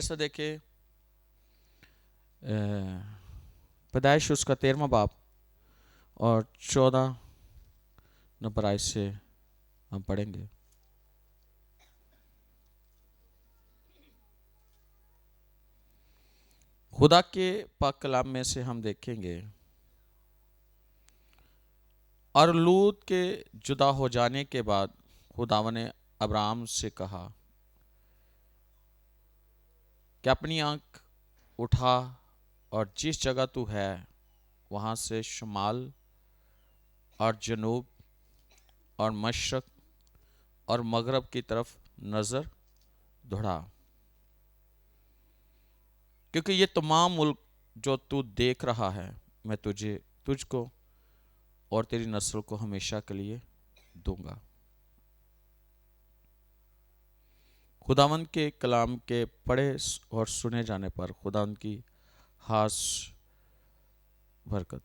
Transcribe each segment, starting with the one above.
मेरे से देखिए पैदाइश उसका 13वां बाब और 14 नंबर आयत से हम पढ़ेंगे। खुदा के पाक कलाम में से हम देखेंगे, और लूत के जुदा हो जाने के बाद खुदावन ने अब्राहम से कहा कि अपनी आंख उठा और जिस जगह तू है वहां से शुमाल और जनूब और मशरक और मगरब की तरफ नजर दौड़ा, क्योंकि ये तमाम मुल्क जो तू देख रहा है मैं तुझको और तेरी नस्ल को हमेशा के लिए दूंगा। खुदावंद के कलाम के पढ़े और सुने जाने पर खुदावंद की खास बरकत।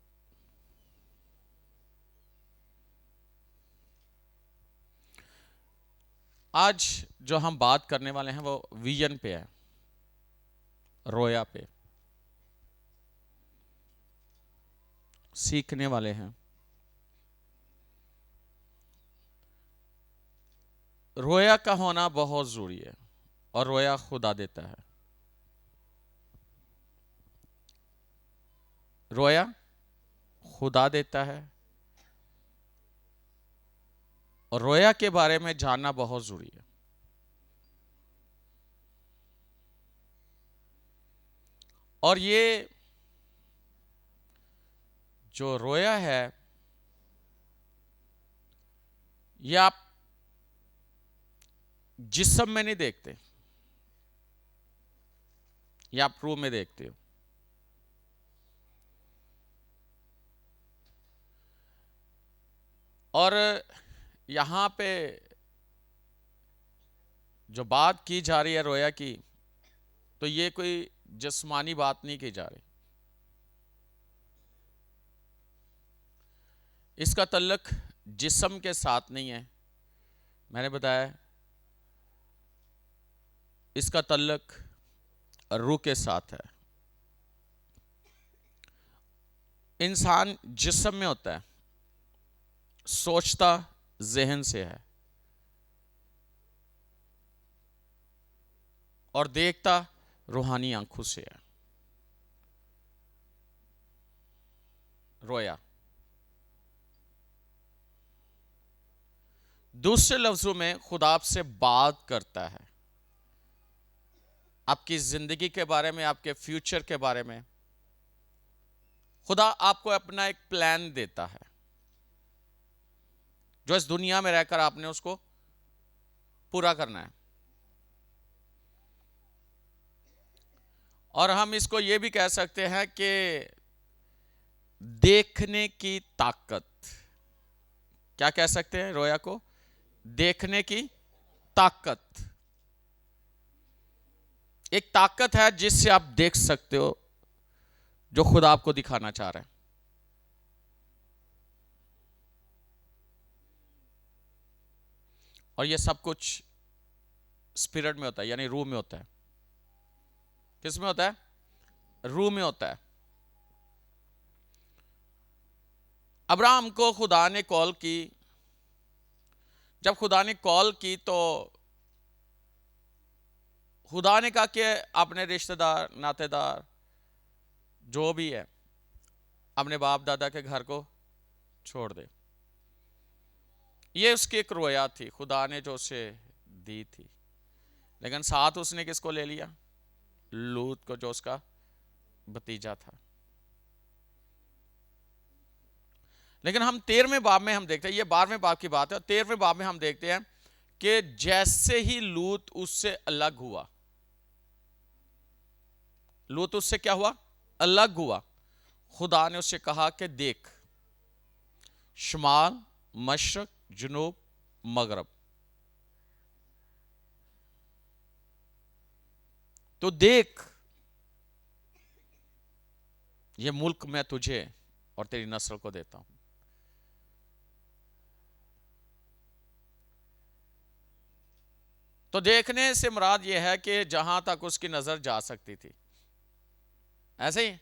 आज जो हम बात करने वाले हैं वो विजन पे है, रोया पे सीखने वाले हैं। रोया का होना बहुत जरूरी है और रोया खुदा देता है। रोया खुदा देता है और रोया के बारे में जानना बहुत जरूरी है। और ये जो रोया है ये आप जिस्म में नहीं देखते, ये आप रूह में देखते हो। और यहां पे जो बात की जा रही है रोया की, तो ये कोई जिस्मानी बात नहीं की जा रही। इसका तल्लुक जिस्म के साथ नहीं है, मैंने बताया इसका तल्लुक रूह के साथ है। इंसान जिस्म में होता है, सोचता जहन से है और देखता रूहानी आंखों से है। रोया दूसरे लफ्जों में खुदा आपसे बात करता है, आपकी जिंदगी के बारे में, आपके फ्यूचर के बारे में। खुदा आपको अपना एक प्लान देता है जो इस दुनिया में रहकर आपने उसको पूरा करना है। और हम इसको यह भी कह सकते हैं कि देखने की ताकत। क्या कह सकते हैं रोया को? देखने की ताकत। एक ताकत है जिससे आप देख सकते हो जो खुदा आपको दिखाना चाह रहा है। और यह सब कुछ स्पिरिट में होता है, यानी रूह में होता है। किस में होता है? रूह में होता है। अब्राहम को खुदा ने कॉल की। जब खुदा ने कॉल की तो खुदा ने कहा कि अपने रिश्तेदार, नातेदार जो भी है, अपने बाप दादा के घर को छोड़ दे। ये उसकी एक रोया थी, खुदा ने जो उसे दी थी। लेकिन साथ उसने किसको ले लिया? लूत को, जो उसका भतीजा था। लेकिन हम 13वें बाब में हम देखते हैं, ये 12वें बाब की बात है, 13वें बाब में हम देखते हैं कि जैसे ही लूत उससे अलग हुआ, लूत उससे क्या हुआ? अलग हुआ। खुदा ने उससे कहा कि देख, शुमाल, मशरक, जुनूब, मगरब, तो देख, ये मुल्क मैं तुझे और तेरी नस्ल को देता हूं। तो देखने से मुराद यह है कि जहां तक उसकी नजर जा सकती थी, ऐसे ही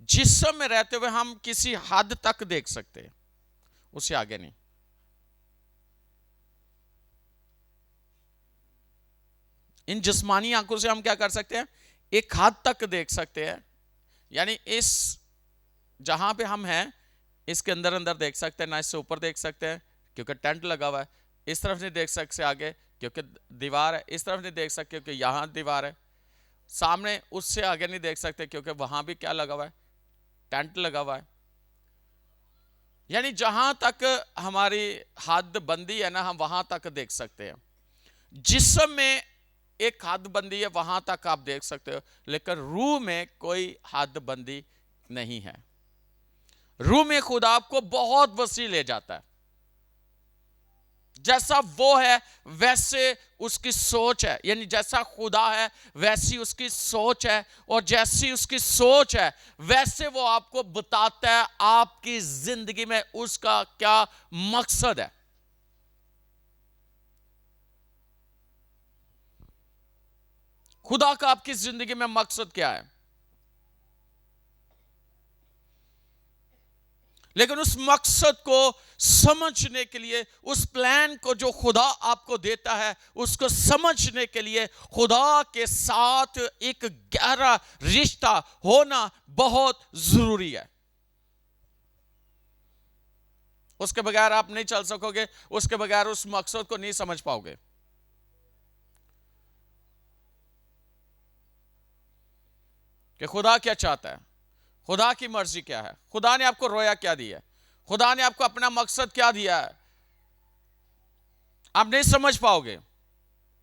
जिस्म में रहते हुए हम किसी हद तक देख सकते हैं, उससे आगे नहीं। इन जिस्मानी आंखों से हम क्या कर सकते हैं, एक हद तक देख सकते हैं, यानी इस जहां पे हम हैं इसके अंदर अंदर देख सकते हैं, ना इससे ऊपर देख सकते हैं क्योंकि टेंट लगा हुआ है, इस तरफ नहीं देख सकते आगे क्योंकि दीवार है, इस तरफ नहीं देख सकते क्योंकि यहां दीवार है, सामने उससे आगे नहीं देख सकते क्योंकि वहां भी क्या लगा हुआ है, टेंट लगा हुआ है। यानी जहां तक हमारी हद बंदी है ना, हम वहां तक देख सकते हैं। जिस्म में एक हद बंदी है, वहां तक आप देख सकते हो, लेकिन रूह में कोई हद बंदी नहीं है। रूह में खुदा आपको बहुत वसी ले जाता है, जैसा वो है वैसे उसकी सोच है, यानी जैसा खुदा है वैसी उसकी सोच है, और जैसी उसकी सोच है वैसे वो आपको बताता है आपकी जिंदगी में उसका क्या मकसद है। खुदा का आपकी जिंदगी में मकसद क्या है, लेकिन उस मकसद को समझने के लिए, उस प्लान को जो खुदा आपको देता है उसको समझने के लिए खुदा के साथ एक गहरा रिश्ता होना बहुत जरूरी है। उसके बगैर आप नहीं चल सकोगे, उसके बगैर उस मकसद को नहीं समझ पाओगे। कि खुदा क्या चाहता है, खुदा की मर्जी क्या है, खुदा ने आपको रोया क्या दिया है, खुदा ने आपको अपना मकसद क्या दिया है, आप नहीं समझ पाओगे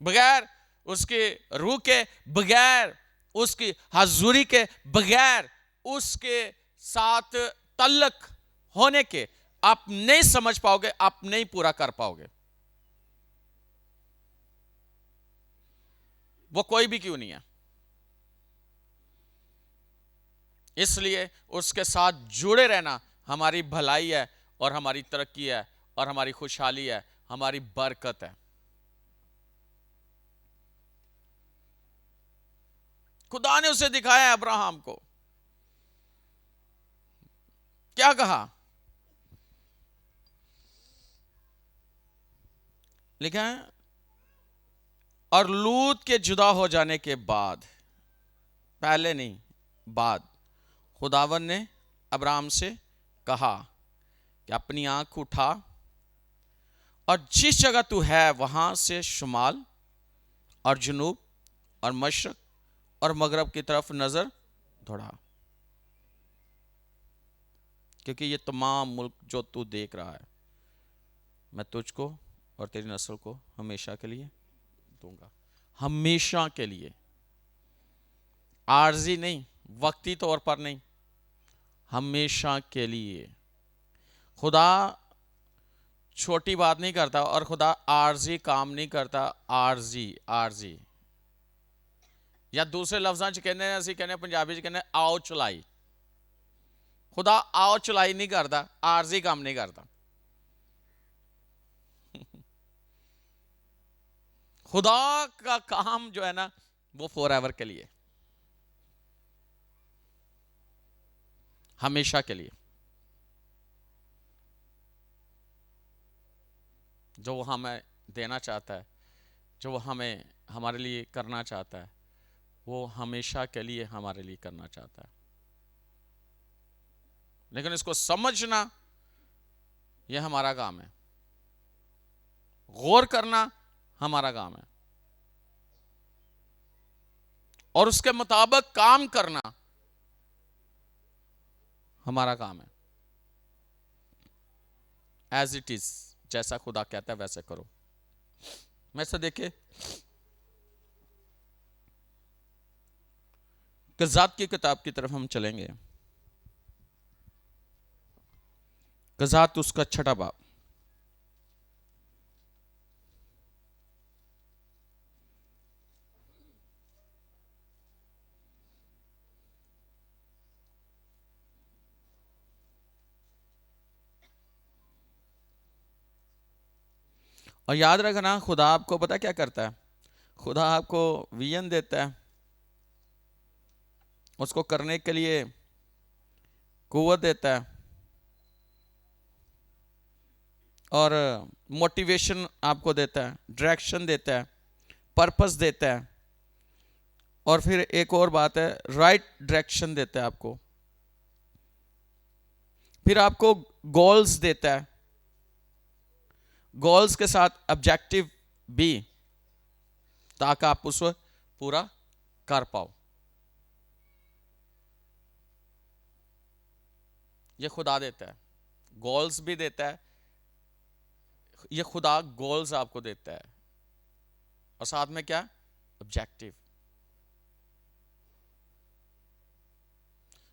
बगैर उसके रूह के, बगैर उसकी हजूरी के, बगैर उसके साथ तल्लक होने के आप नहीं समझ पाओगे, आप नहीं पूरा कर पाओगे। वो कोई भी क्यों नहीं है। इसलिए उसके साथ जुड़े रहना हमारी भलाई है और हमारी तरक्की है और हमारी खुशहाली है, हमारी बरकत है। खुदा ने उसे दिखाया अब्राहम को, क्या कहा, लिखा है और लूत के जुदा हो जाने के बाद, पहले नहीं बाद, खुदावन ने अब्राहम से कहा कि अपनी आंख उठा और जिस जगह तू है वहां से शुमाल और जुनूब और मशरक और मगरब की तरफ नजर दौड़ा, क्योंकि ये तमाम मुल्क जो तू देख रहा है मैं तुझको और तेरी नस्ल को हमेशा के लिए दूंगा। हमेशा के लिए, आर्जी नहीं, वक्ती तौर पर नहीं, हमेशा के लिए। खुदा छोटी बात नहीं करता और खुदा आर्जी काम नहीं करता। आर्जी आर्जी या दूसरे लफ्ज़ां च कहने, असं कहने पंजाबी च कहने आओ चलाई। खुदा आओ चलाई नहीं करता, आर्जी काम नहीं करता। खुदा का काम जो है ना वो फॉरएवर के लिए, हमेशा के लिए। जो वो हमें देना चाहता है, जो वो हमें हमारे लिए करना चाहता है, वो हमेशा के लिए हमारे लिए करना चाहता है। लेकिन इसको समझना ये हमारा काम है, गौर करना हमारा काम है, और उसके मुताबिक काम करना हमारा काम है। एज इट इज, जैसा खुदा कहता है वैसे करो। मैं से देखिए कज़ात की किताब की तरफ हम चलेंगे। कज़ात उसका 6 बाब, और याद रखना खुदा आपको पता क्या करता है, खुदा आपको विजन देता है, उसको करने के लिए कुव्वत देता है और मोटिवेशन आपको देता है, डायरेक्शन देता है, पर्पस देता है, और फिर एक और बात है, राइट डायरेक्शन देता है आपको, फिर आपको गोल्स देता है, गोल्स के साथ ऑब्जेक्टिव भी, ताकि आप उसको पूरा कर पाओ। ये खुदा देता है, गोल्स भी देता है, ये खुदा गोल्स आपको देता है, और साथ में क्या, ऑब्जेक्टिव।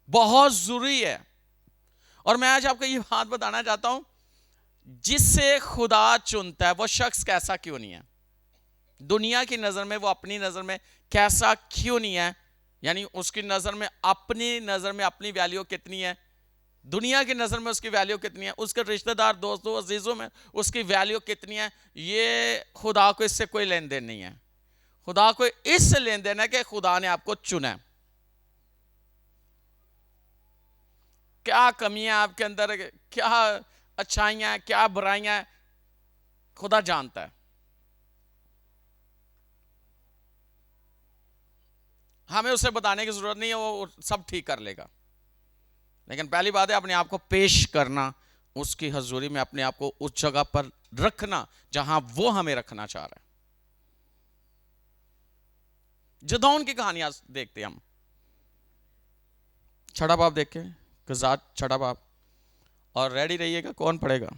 बहुत जरूरी है। और मैं आज आपको ये बात बताना चाहता हूं, जिससे खुदा चुनता है वो शख्स कैसा क्यों नहीं है, दुनिया की नजर में वो अपनी नजर में कैसा क्यों नहीं है, यानी उसकी नजर में, अपनी नजर में अपनी वैल्यू कितनी है, दुनिया की नजर में उसकी वैल्यू कितनी है, उसके रिश्तेदार दोस्तों अजीजों में उसकी वैल्यू कितनी है, ये खुदा को इससे कोई लेन देन नहीं है। खुदा को इससे लेन देन है कि खुदा ने आपको चुना है। क्या कमियां आपके अंदर, क्या अच्छाइयां, क्या बुराइयां, खुदा जानता है। हमें उसे बताने की जरूरत नहीं है, वो सब ठीक कर लेगा। लेकिन पहली बात है अपने आप को पेश करना, उसकी हजूरी में अपने आप को उस जगह पर रखना जहां वो हमें रखना चाह रहा है। जदौन की कहानियां देखते हैं हम, छठा बाब देखे, कज़ात छठा बाब, और रेडी रहिएगा, कौन पढ़ेगा?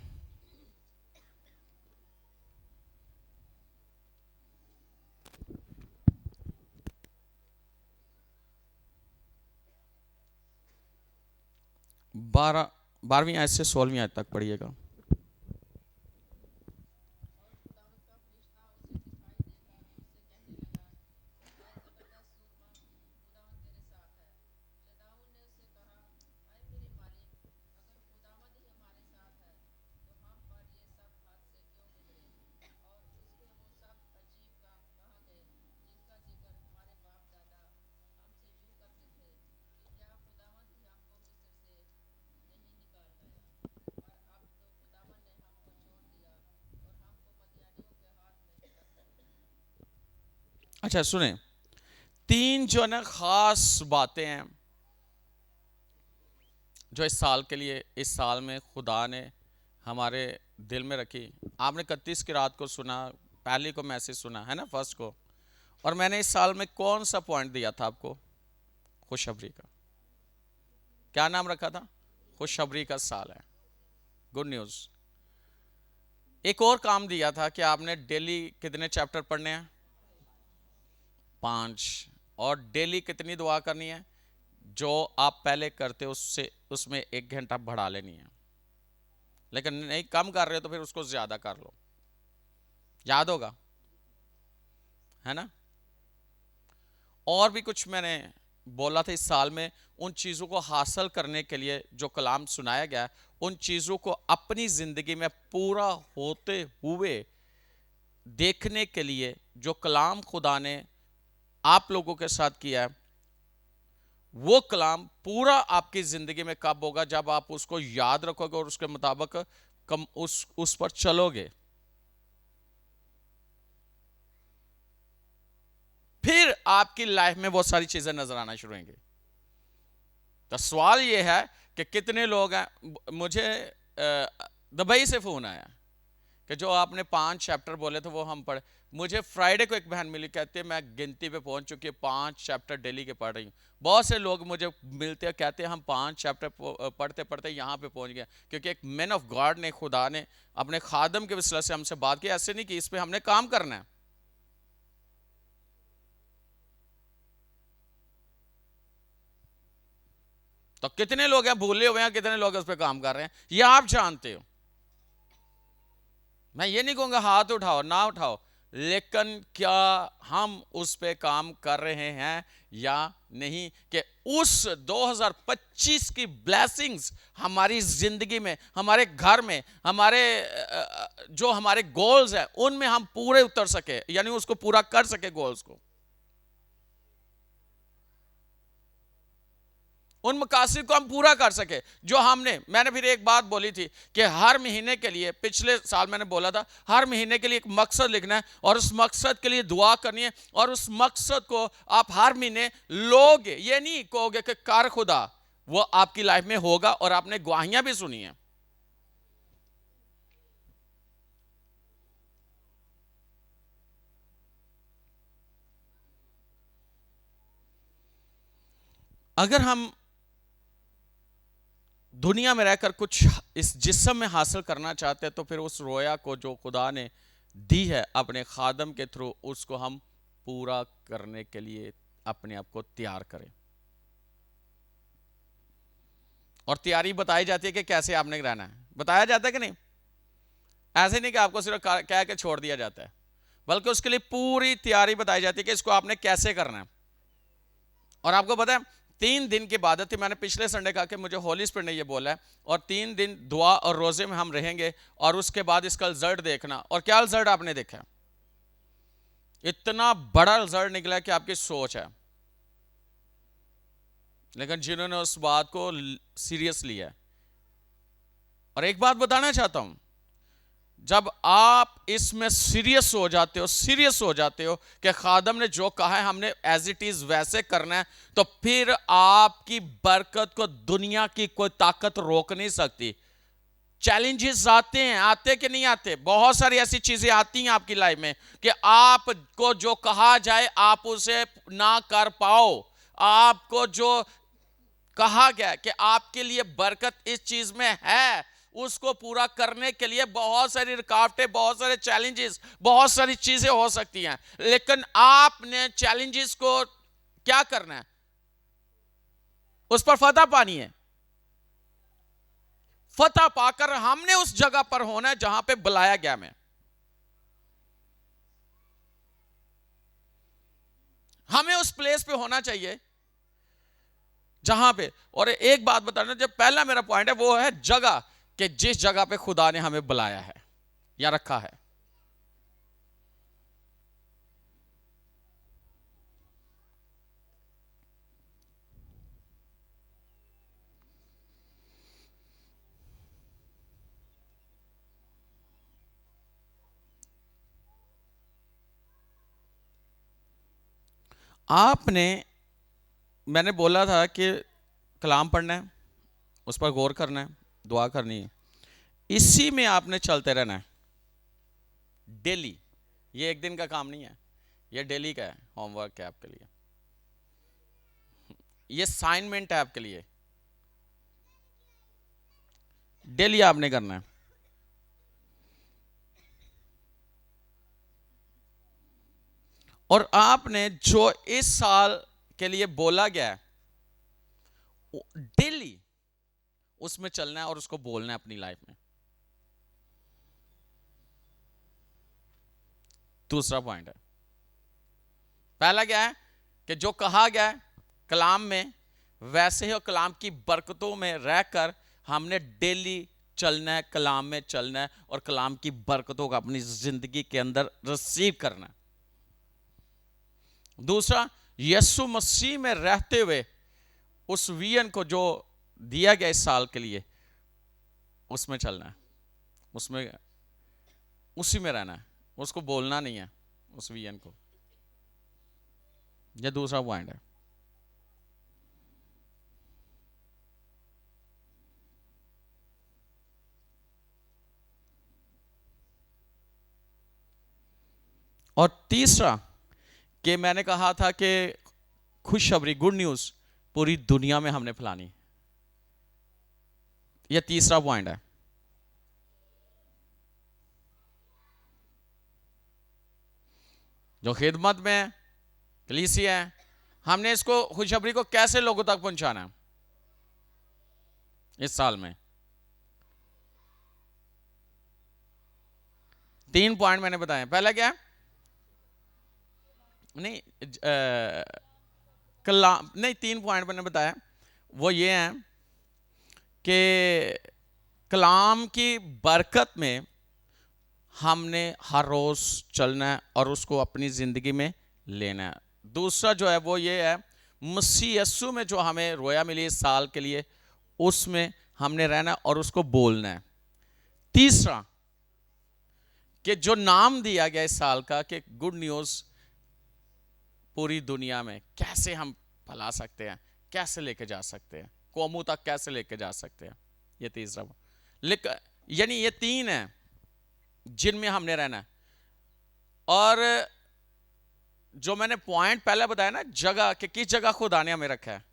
बारह 12वीं आयत से 16वीं आयत तक पढ़िएगा। अच्छा सुने, तीन जो ना खास बातें हैं जो इस साल के लिए, इस साल में खुदा ने हमारे दिल में रखी। आपने 31 की रात को सुना, पहली को मैसेज सुना है ना, फर्स्ट को। और मैंने इस साल में कौन सा पॉइंट दिया था आपको? खुशखबरी का। क्या नाम रखा था? खुशखबरी का साल है, गुड न्यूज। एक और काम दिया था कि आपने डेली कितने चैप्टर पढ़ने हैं? 5। और डेली कितनी दुआ करनी है? जो आप पहले करते उससे, उसमें 1 घंटा बढ़ा लेनी है। लेकिन नहीं कम कर रहे हो तो फिर उसको ज्यादा कर लो, याद होगा, है ना। और भी कुछ मैंने बोला था इस साल में, उन चीजों को हासिल करने के लिए जो कलाम सुनाया गया, उन चीजों को अपनी जिंदगी में पूरा होते हुए देखने के लिए जो कलाम खुदा ने आप लोगों के साथ किया है, वो कलाम पूरा आपकी जिंदगी में कब होगा? जब आप उसको याद रखोगे और उसके मुताबिक उस पर चलोगे। फिर आपकी लाइफ में बहुत सारी चीजें नजर आना शुरू होंगी। तो सवाल ये है कि कितने लोग हैं, मुझे दुबई से फोन आया कि जो आपने 5 चैप्टर बोले थे वो हम पढ़े। मुझे फ्राइडे को एक बहन मिली, कहते हैं मैं गिनती पे पहुंच चुकी है, 5 चैप्टर डेली के पढ़ रही हूँ। बहुत से लोग मुझे मिलते हैं, कहते हैं हम 5 चैप्टर पढ़ते पढ़ते यहाँ पे पहुंच गए, क्योंकि एक मैन ऑफ गॉड ने, खुदा ने अपने खादम के वसीले से हमसे बात की। ऐसे नहीं कि इस पर हमने काम करना है। तो कितने लोग हैं भूले हुए हैं, कितने लोग उस पर काम कर रहे हैं, ये आप जानते हो। मैं ये नहीं कहूंगा हाथ उठाओ ना उठाओ, लेकिन क्या हम उस पे काम कर रहे हैं या नहीं, कि उस 2025 की ब्लेसिंग्स हमारी जिंदगी में, हमारे घर में, हमारे जो हमारे गोल्स हैं उनमें हम पूरे उतर सके, यानी उसको पूरा कर सके गोल्स को, उन मकासद को हम पूरा कर सके जो मैंने फिर एक बात बोली थी कि हर महीने के लिए, पिछले साल मैंने बोला था, हर महीने के लिए एक मकसद लिखना है और उस मकसद के लिए दुआ करनी है, और उस मकसद को आप हर महीने लोगे, ये नहीं कहोगे कि कर खुदा, वो आपकी लाइफ में होगा। और आपने गवाहियां भी सुनी है। अगर हम दुनिया में रहकर कुछ इस जिस्म में हासिल करना चाहते हैं तो फिर उस रोया को जो खुदा ने दी है अपने खादम के थ्रू, उसको हम पूरा करने के लिए अपने आप को तैयार करें। और तैयारी बताई जाती है कि कैसे आपने रहना है, बताया जाता है कि नहीं? ऐसे नहीं कि आपको सिर्फ कह के छोड़ दिया जाता है, बल्कि उसके लिए पूरी तैयारी बताई जाती है कि इसको आपने कैसे करना है। और आपको पता है 3 दिन की इबादत थी, मैंने पिछले संडे कहा कि मुझे होली स्पिरिट ने ये बोला है, और 3 दिन दुआ और रोजे में हम रहेंगे, और उसके बाद इसका रिजल्ट देखना। और क्या रिजल्ट आपने देखा? इतना बड़ा रिजल्ट निकला कि आपकी सोच है, लेकिन जिन्होंने उस बात को सीरियस लिया है। और एक बात बताना चाहता हूं, जब आप इसमें सीरियस हो जाते हो कि खादम ने जो कहा है हमने एज इट इज वैसे करना है, तो फिर आपकी बरकत को दुनिया की कोई ताकत रोक नहीं सकती। चैलेंजेस आते हैं, आते कि नहीं आते? बहुत सारी ऐसी चीजें आती हैं आपकी लाइफ में कि आपको जो कहा जाए आप उसे ना कर पाओ। आपको जो कहा गया कि आपके लिए बरकत इस चीज में है, उसको पूरा करने के लिए बहुत सारी रुकावटें, बहुत सारे चैलेंजेस, बहुत सारी चीजें हो सकती हैं, लेकिन आपने चैलेंजेस को क्या करना है? उस पर फतह पानी है। फतह पाकर हमने उस जगह पर होना है जहां पे बुलाया गया। मैं हमें उस प्लेस पे होना चाहिए जहां पे, और एक बात बताना, जब पहला मेरा पॉइंट है वो है जगह, कि जिस जगह पे खुदा ने हमें बुलाया है या रखा है। आपने, मैंने बोला था कि कलाम पढ़ना है, उस पर गौर करना है, दुआ करनी है, इसी में आपने चलते रहना है डेली। ये एक दिन का काम नहीं है, ये डेली का है, होमवर्क है आपके लिए, ये असाइनमेंट है आपके लिए, डेली आपने करना है। और आपने जो इस साल के लिए बोला गया है डेली उसमें चलना है और उसको बोलना है अपनी लाइफ में। दूसरा पॉइंट है, पहला क्या है कि जो कहा गया है कलाम में, वैसे ही और कलाम की बरकतों में रहकर हमने डेली चलना है, कलाम में चलना है, और कलाम की बरकतों को अपनी जिंदगी के अंदर रिसीव करना है। दूसरा, यीशु मसीह में रहते हुए उस विजन को जो दिया गया इस साल के लिए, उसमें चलना है, उसमें उसी में रहना है, उसको बोलना नहीं है उस विजन को। यह दूसरा पॉइंट है। और तीसरा, कि मैंने कहा था कि खुशखबरी, गुड न्यूज पूरी दुनिया में हमने फैलानी। यह तीसरा पॉइंट है। जो खिदमत में कलीसिया है, हमने इसको खुशखबरी को कैसे लोगों तक पहुंचाना है इस साल में। 3 पॉइंट मैंने बताए। पहला क्या है? नहीं कलाम नहीं, 3 पॉइंट मैंने बताया, वो ये हैं कि कलाम की बरकत में हमने हर रोज चलना है और उसको अपनी जिंदगी में लेना है। दूसरा जो है वो ये है, मसीह यस्सु में जो हमें रोया मिली इस साल के लिए, उसमें हमने रहना है और उसको बोलना है। तीसरा कि जो नाम दिया गया इस साल का कि गुड न्यूज पूरी दुनिया में कैसे हम फैला सकते हैं, कैसे लेके जा सकते हैं, कौमों तक कैसे लेके जा सकते हैं, ये तीसरा। लेकिन यानी ये 3 है जिनमें हमने रहना है। और जो मैंने पॉइंट पहले बताया ना, जगह कि किस जगह खुदा ने हमें रखा है,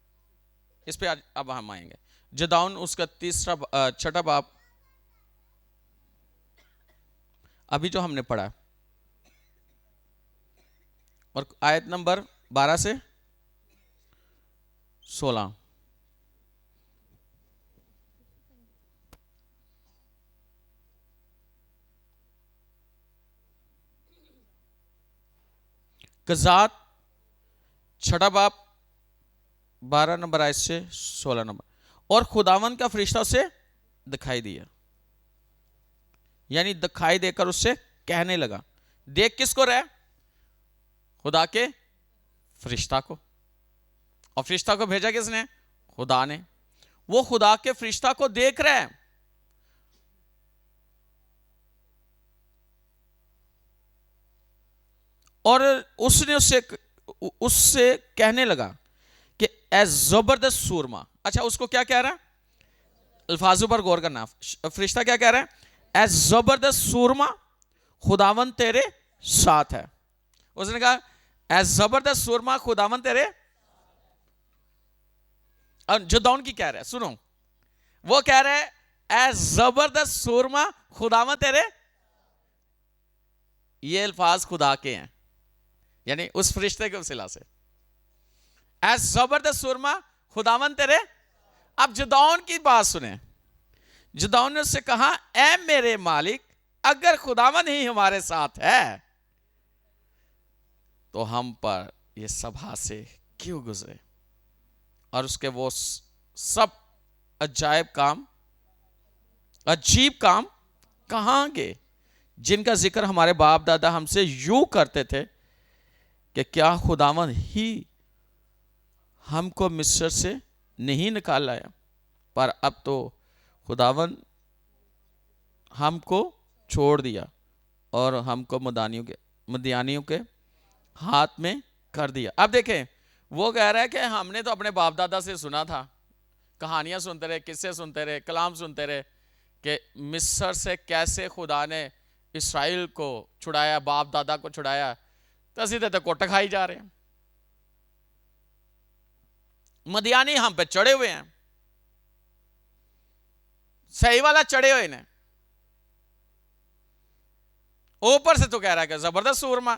इस पे आज अब हम आएंगे। जदाउन उसका 6 बाब, अभी जो हमने पढ़ा, और आयत नंबर 12 से 16। कजात 6 बाब 12 नंबर आयत से 16 नंबर। और खुदावन का फरिश्ता उसे दिखाई दिया, यानी दिखाई देकर उससे कहने लगा। देख किसको रहा? खुदा के फरिश्ता को। और फरिश्ता को भेजा किसने? खुदा ने। वो खुदा के फरिश्ता को देख रहा है और उसने उससे कहने लगा कि ए जबरदस्त सूरमा। अच्छा, उसको क्या कह रहा है? अल्फाजों पर गौर करना। फरिश्ता क्या कह रहा है? ए जबरदस्त सूरमा, खुदावन तेरे साथ है। उसने कहा ए जबरदस्त सूरमा, खुदावन तेरे। जदाउन की कह रहा है, सुनो, वो कह रहा है ए जबरदस्त सूरमा, खुदावन तेरे। ये अल्फाज खुदा के हैं, यानी उस फरिश्ते के वसीला से। ए जबरदस्त सूरमा, खुदावन तेरे। अब जदाउन की बात सुने। जदाउन ने उससे कहा, ए मेरे मालिक, अगर खुदावन ही हमारे साथ है तो हम पर ये सब हादसे क्यों गुजरे? और उसके वो सब अजायब काम, अजीब काम कहां गए जिनका जिक्र हमारे बाप दादा हमसे यूं करते थे कि क्या खुदावन ही हमको मिस्र से नहीं निकाल लाया? पर अब तो खुदावन हमको छोड़ दिया और हमको मदियानियों के हाथ में कर दिया। अब देखें, वो कह रहा है कि हमने तो अपने बाप दादा से सुना था, कहानियां सुनते रहे, किस्से सुनते रहे, कलाम सुनते रहे कि मिस्र से कैसे खुदा ने इसराइल को छुड़ाया, बाप दादा को छुड़ाया। तो असी तो कुट खाई जा रहे हैं। मदियानी हम पे चढ़े हुए हैं, सही वाला चढ़े हुए ने। ऊपर से तो कह रहा है कि जबरदस्त सूरमा,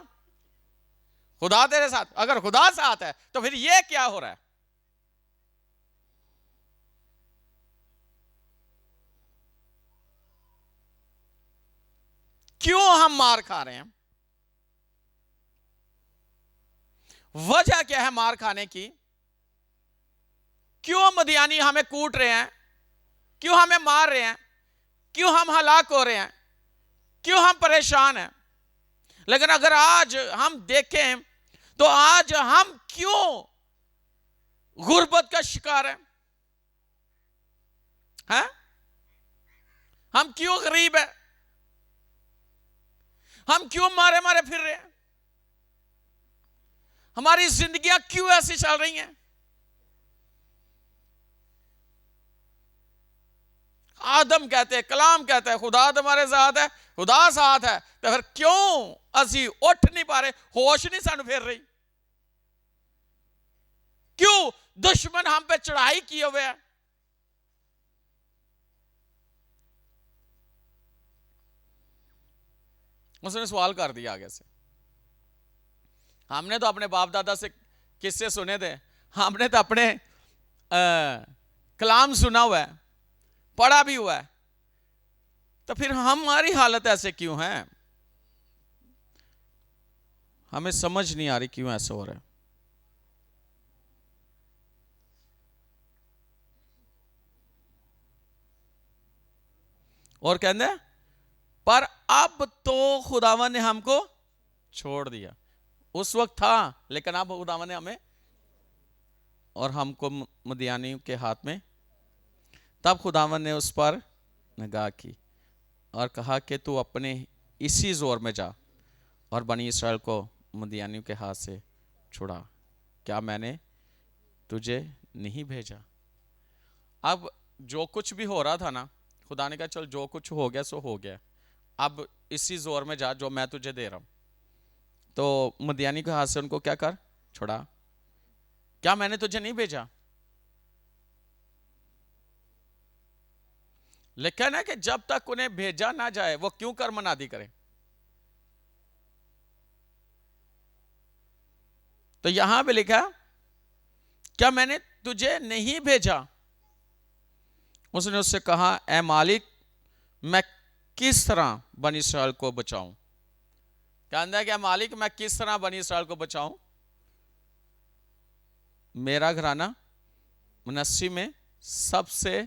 खुदा तेरे साथ। अगर खुदा साथ है तो फिर ये क्या हो रहा है? क्यों हम मार खा रहे हैं? वजह क्या है मार खाने की? क्यों मदियानी हमें कूट रहे हैं? क्यों हमें मार रहे हैं? क्यों हम हलाक हो रहे हैं? क्यों हम परेशान हैं? लेकिन अगर आज हम देखें तो आज हम क्यों गुर्बत का शिकार हैं? हम क्यों गरीब हैं? हम क्यों मारे मारे फिर रहे हैं? हमारी जिंदगियां क्यों ऐसी चल रही हैं? आदम कहते हैं, कलाम कहता है खुदा तुम्हारे साथ है, खुदा साथ है, तो फिर क्यों असी उठ नहीं पा रहे? होश नहीं सानू फिर रही? क्यों दुश्मन हम पे चढ़ाई किए हुए है? उसने सवाल कर दिया आगे से। हमने तो अपने बाप दादा से किस्से सुने थे, हमने तो अपने कलाम सुना हुआ है, पढ़ा भी हुआ है, तो फिर हमारी हालत ऐसे क्यों है? हमें समझ नहीं आ रही क्यों ऐसा हो रहा है। और कहते हैं पर अब तो खुदावन ने हमको छोड़ दिया। उस वक्त था लेकिन अब खुदावन ने हमें और हमको मदियानी के हाथ में। तब खुदावन ने उस पर निगाह की और कहा कि तू अपने इसी जोर में जा और बनी इसराइल को मदियानियों के हाथ से छुड़ा। क्या मैंने तुझे नहीं भेजा? अब जो कुछ भी हो रहा था ना, खुदा ने कहा चल जो कुछ हो गया सो हो गया, अब इसी जोर में जा जो मैं तुझे दे रहा हूं। तो मदियानी के हाथ से उनको क्या कर, छुड़ा। क्या मैंने तुझे नहीं भेजा? लेकिन है कि जब तक उन्हें भेजा ना जाए वो क्यों कर्मनादी करें। तो यहां पे लिखा क्या मैंने तुझे नहीं भेजा? उसने उससे कहा ए मालिक मैं किस तरह बनी इसराइल को बचाऊं? कहता है क्या मालिक मैं किस तरह बनी इसराइल को बचाऊं? मेरा घराना मनस्सी में सबसे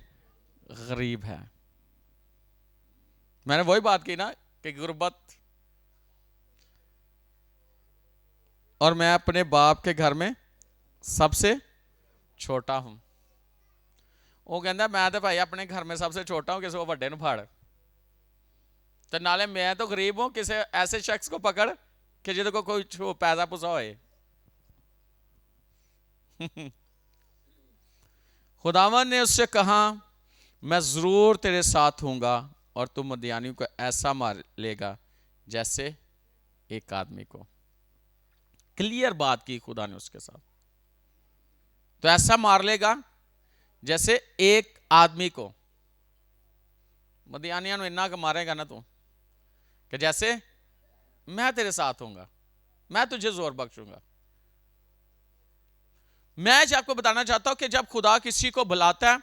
गरीब है। मैंने वही बात की ना कि गुर्बत, और मैं अपने बाप के घर में सबसे छोटा हूं। वो कहता मैं तो भाई अपने घर में सबसे छोटा हूं, किसी को बड़े न फाड़। तो नाले मैं तो गरीब हूं, किसी ऐसे शख्स को पकड़ कि जिसको कोई पैसा पुसा होए। खुदावन ने उससे कहा मैं जरूर तेरे साथ हूंगा और तू मदियानियों को ऐसा मार लेगा जैसे एक आदमी को। क्लियर बात की खुदा ने उसके साथ। तो ऐसा मार लेगा जैसे एक आदमी को। मदियानिया नु इन्ना मारेगा ना तू कि जैसे मैं तेरे साथ हूंगा, मैं तुझे जोर बख्शूंगा। मैं आपको बताना चाहता हूं कि जब खुदा किसी को बुलाता है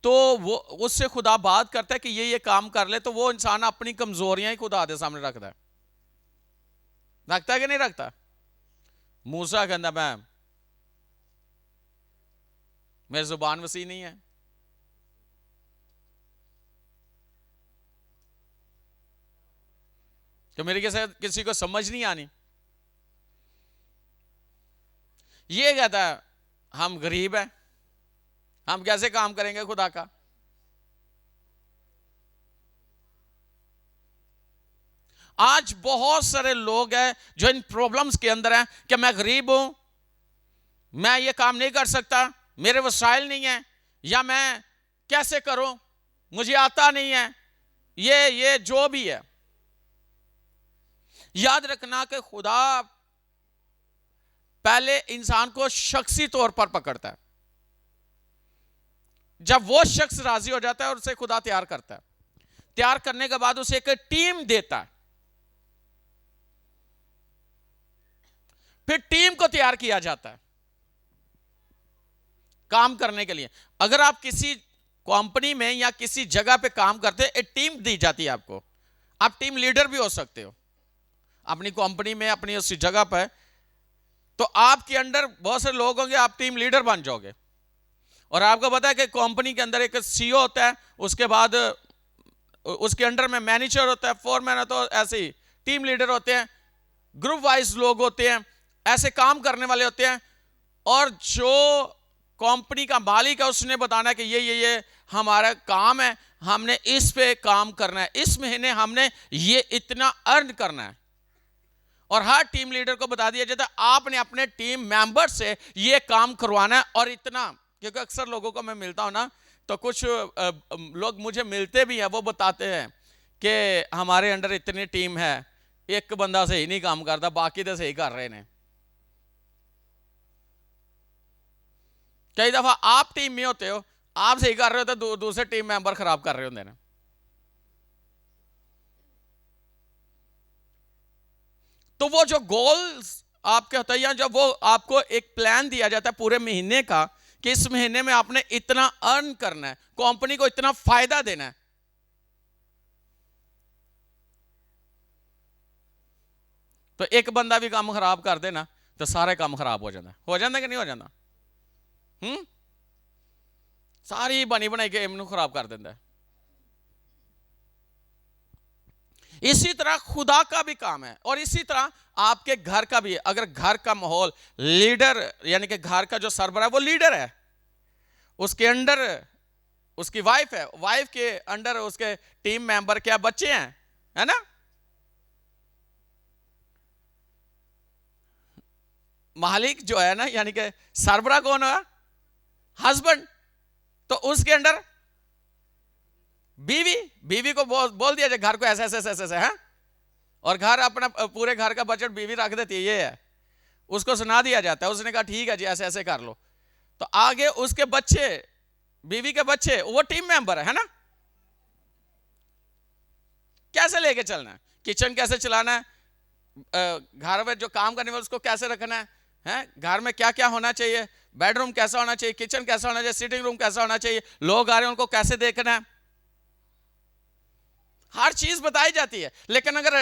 तो वो उससे खुदा बात करता है कि ये काम कर ले, तो वो इंसान अपनी कमजोरियां ही खुदा के सामने रखता है। रखता है कि नहीं रखता? मूसा कहता मैं मेरी जुबान वसी नहीं है। कि मेरी किसी को समझ नहीं आनी। ये कहता है हम गरीब हैं, हम कैसे काम करेंगे खुदा का। आज बहुत सारे लोग हैं जो इन प्रॉब्लम्स के अंदर हैं कि मैं गरीब हूं, मैं ये काम नहीं कर सकता, मेरे वसाइल नहीं है, या मैं कैसे करूं, मुझे आता नहीं है, ये जो भी है। याद रखना कि खुदा पहले इंसान को शख्सी तौर पर पकड़ता है। जब वो शख्स राजी हो जाता है और उसे खुदा तैयार करता है, तैयार करने के बाद उसे एक टीम देता है। फिर टीम को तैयार किया जाता है काम करने के लिए। अगर आप किसी कंपनी में या किसी जगह पे काम करते हैं, एक टीम दी जाती है आपको। आप टीम लीडर भी हो सकते हो अपनी कंपनी में, अपनी उसी जगह पर। तो आपके अंडर बहुत से लोग होंगे, आप टीम लीडर बन जाओगे। और आपको पता है कि कंपनी के अंदर एक सीईओ होता है, उसके बाद उसके अंडर में मैनेजर होता है, फोरमैन होता है, ऐसे ही टीम लीडर होते हैं, ग्रुप वाइज लोग होते हैं, ऐसे काम करने वाले होते हैं। और जो कंपनी का मालिक है उसने बताना है कि ये हमारा काम है, हमने इस पे काम करना है, इस महीने हमने ये इतना अर्न करना है। और हर टीम लीडर को बता दिया जाता है आपने अपने टीम मेंबर से ये काम करवाना है और इतना। क्योंकि अक्सर लोगों को मैं मिलता हूं ना, तो कुछ लोग मुझे मिलते भी हैं, वो बताते हैं कि हमारे अंडर इतनी टीम है, एक बंदा सही नहीं काम करता, बाकी तो सही कर रहे हैं। कई दफा आप टीम में होते हो, आप सही कर रहे हो तो दूसरे टीम मेंबर खराब कर रहे होते हैं। तो वो जो गोल्स आपके होते हैं, या जब वो आपको एक प्लान दिया जाता है पूरे महीने का कि इस महीने में आपने इतना अर्न करना है, कंपनी को इतना फायदा देना है, तो एक बंदा भी काम खराब कर दे ना तो सारे काम खराब हो जाता कि नहीं हो जाता? सारी बनी बनाई गेम ਨੂੰ खराब कर देता है। इसी तरह खुदा का भी काम है और इसी तरह आपके घर का भी है। अगर घर का माहौल, लीडर यानी कि घर का जो सरबराह है वो लीडर है, उसके अंडर उसकी वाइफ है, वाइफ के अंडर उसके टीम मेंबर क्या बच्चे हैं, है ना? मालिक जो है ना यानी कि सरबराह कौन है? हस्बैंड। तो उसके अंडर बीवी, बीवी को बोल दिया जाए घर को ऐसे ऐसे ऐसे ऐसे है, और घर अपना पूरे घर का बजट बीवी रख देती है, ये है, उसको सुना दिया जाता है, उसने कहा ठीक है जी ऐसे ऐसे कर लो। तो आगे उसके बच्चे, बीवी के बच्चे, वो टीम मेंबर है ना? कैसे लेके चलना है, किचन कैसे चलाना है, घर में जो काम करने वाले उसको कैसे रखना है, घर में क्या क्या होना चाहिए, बेडरूम कैसा होना चाहिए, किचन कैसा होना चाहिए, सिटिंग रूम कैसा होना चाहिए, लोग आ रहे हैं उनको कैसे देखना है, हर चीज बताई जाती है। लेकिन अगर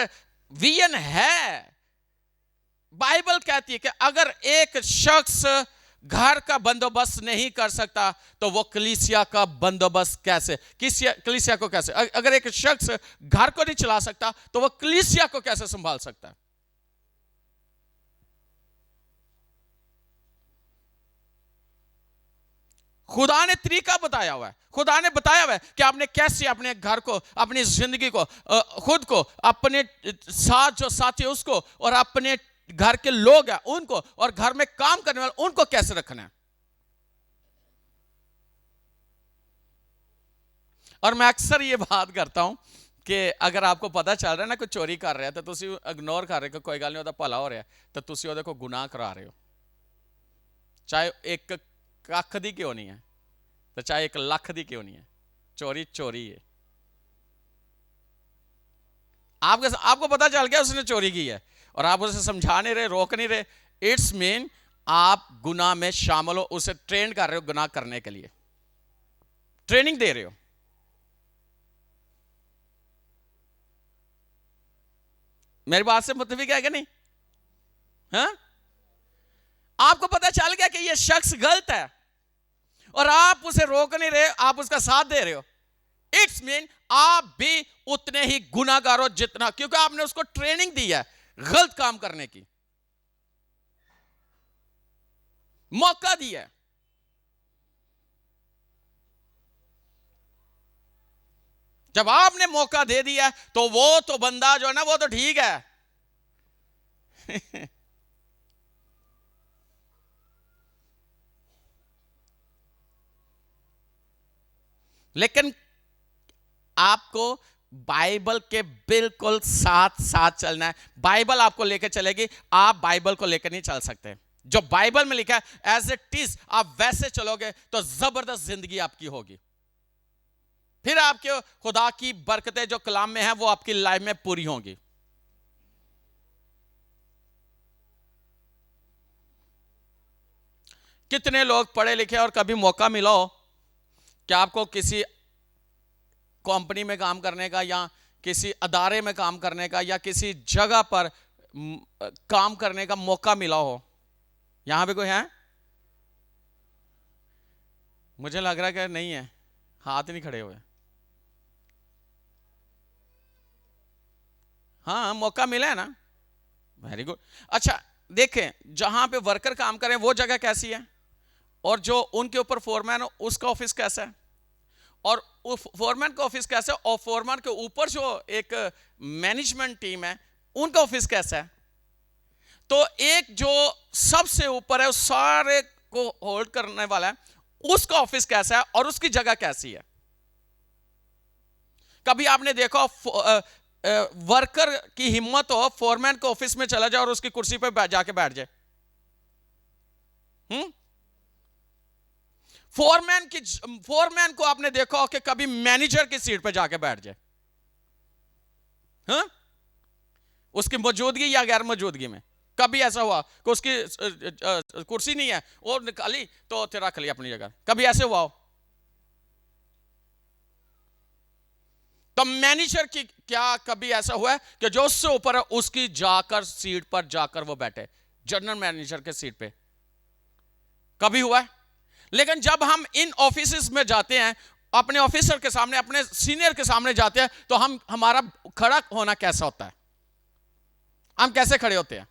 विजन है, बाइबल कहती है कि अगर एक शख्स घर का बंदोबस्त नहीं कर सकता तो वो कलीसिया का बंदोबस्त कैसे, कलीसिया को कैसे, अगर एक शख्स घर को नहीं चला सकता तो वो कलीसिया को कैसे संभाल सकता है? खुदा ने तरीका बताया हुआ है, खुदा ने बताया हुआ है कि आपने कैसे अपने घर को, अपनी जिंदगी को, खुद को, अपने साथ जो साथी उसको, और अपने घर के लोग हैं उनको, और घर में काम करने वाले उनको कैसे रखना है। और मैं अक्सर ये बात करता हूं कि अगर आपको पता चल रहा है ना कोई चोरी कर रहा है तो तुसी इग्नोर कर रहे हो, कोई गल नहीं, ਉਹਦਾ ਭਲਾ हो रहा है, तो तुसी ਉਹਦੇ को गुनाह करा रहे हो, चाहे एक कख दी क्यों नहीं है, तो चाहे 1 लाख दी क्यों नहीं है, चोरी चोरी है। आपको पता चल गया उसने चोरी की है और आप उसे समझा नहीं रहे, रोक नहीं रहे, इट्स मीन आप गुनाह में शामिल हो, उसे ट्रेन कर रहे हो गुनाह करने के लिए, ट्रेनिंग दे रहे हो। मेरी बात से मुत्तफिक है कि नहीं? हाँ, आपको पता चल गया कि यह शख्स गलत है और आप उसे रोक नहीं रहे, आप उसका साथ दे रहे हो, इट्स मीन आप भी उतने ही गुनाहगार हो जितना, क्योंकि आपने उसको ट्रेनिंग दी है गलत काम करने की, मौका दिया है। जब आपने मौका दे दिया तो वो तो बंदा जो है ना वो तो ठीक है लेकिन आपको बाइबल के बिल्कुल साथ साथ चलना है। बाइबल आपको लेकर चलेगी, आप बाइबल को लेकर नहीं चल सकते। जो बाइबल में लिखा है एज इट इज आप वैसे चलोगे तो जबरदस्त जिंदगी आपकी होगी, फिर आपके खुदा की बरकतें जो कलाम में है वो आपकी लाइफ में पूरी होंगी। कितने लोग पढ़े लिखे और कभी मौका मिला हो कि आपको किसी कंपनी में काम करने का या किसी अदारे में काम करने का या किसी जगह पर काम करने का मौका मिला हो? यहां पे कोई है? मुझे लग रहा है कि नहीं है, हाथ नहीं खड़े हुए। हाँ, मौका मिला है ना, वेरी गुड। अच्छा देखें, जहां पे वर्कर काम करें वो जगह कैसी है, और जो उनके ऊपर फोरमैन हो उसका ऑफिस कैसा है, और फोरमैन का ऑफिस कैसा है, और फोरमैन के ऊपर जो एक मैनेजमेंट टीम है उनका ऑफिस कैसा है। तो एक जो सबसे ऊपर है, सारे को होल्ड करने वाला है, उसका ऑफिस कैसा है और उसकी जगह कैसी है। कभी आपने देखा वर्कर की हिम्मत हो फोरमैन के ऑफिस में चला जाए और उसकी कुर्सी पर जाके बैठ जाए? फोरमैन को आपने देखा हो कि कभी मैनेजर की सीट पर जाके बैठ जाए? हाँ, उसकी मौजूदगी या गैर मौजूदगी में कभी ऐसा हुआ कि उसकी कुर्सी नहीं है और निकाली तो रख ली अपनी जगह? कभी ऐसे हुआ हो? तो मैनेजर की क्या कभी ऐसा हुआ है कि जो उससे ऊपर है उसकी जाकर सीट पर जाकर वो बैठे, जनरल मैनेजर के सीट पे? कभी हुआ है? लेकिन जब हम इन ऑफिस में जाते हैं, अपने ऑफिसर के सामने, अपने सीनियर के सामने जाते हैं, तो हमारा खड़ा होना कैसा होता है? हम कैसे खड़े होते हैं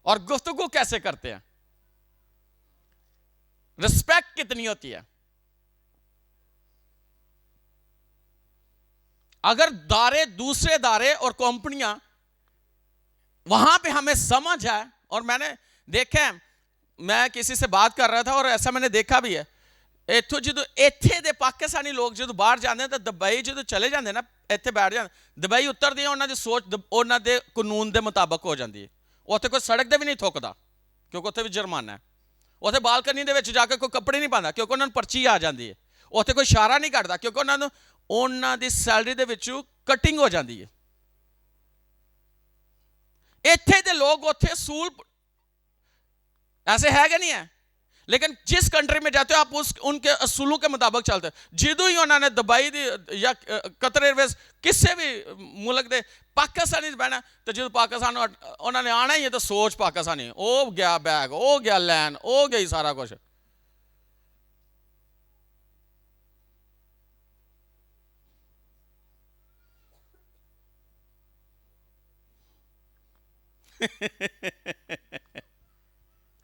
और गुफ्तगू कैसे करते हैं? रिस्पेक्ट कितनी होती है? अगर दारे, दूसरे दारे और कंपनियां वहां पे हमें समझ आए, और मैंने देखा है, मैं किसी से बात कर रहा था और ऐसा मैंने देखा भी है, इथों जो इत्थे दे पाकिस्तानी लोग जो बाहर जाते हैं तो दुबई जो चले जाते ना, ਇੱਥੇ बैठ जाते, दुबई उतरते हैं, उन्होंने सोच उन्होंने कानून के मुताबिक हो जाती है। उत्थे कोई सड़क पर भी नहीं थुकता क्योंकि उत्थे भी जुर्माना है। उत्थे बालकनी दे विच जाके कोई कपड़े नहीं पाता क्योंकि उन्होंने पर्ची आ जाती है। उत्थे कोई इशारा नहीं करता क्योंकि उन्होंने उन्होंने सैलरी दे विचों कटिंग हो जाती है। इत्थे दे लोग उत्थे असूल ऐसे है कि नहीं है? लेकिन जिस कंट्री में जाते हो आप उनके असूलों के मुताबिक चलते हो। जिदों ही उन्होंने दुबई या कतर एयरवेज किसी भी मुल्क दे पाकिस्तानी बहना, तो जो पाकिस्तान उन्होंने आना ही है तो सोच पाकिस्तानी, ओ गया बैग, ओ गया लैन, ओ गई सारा कुछ।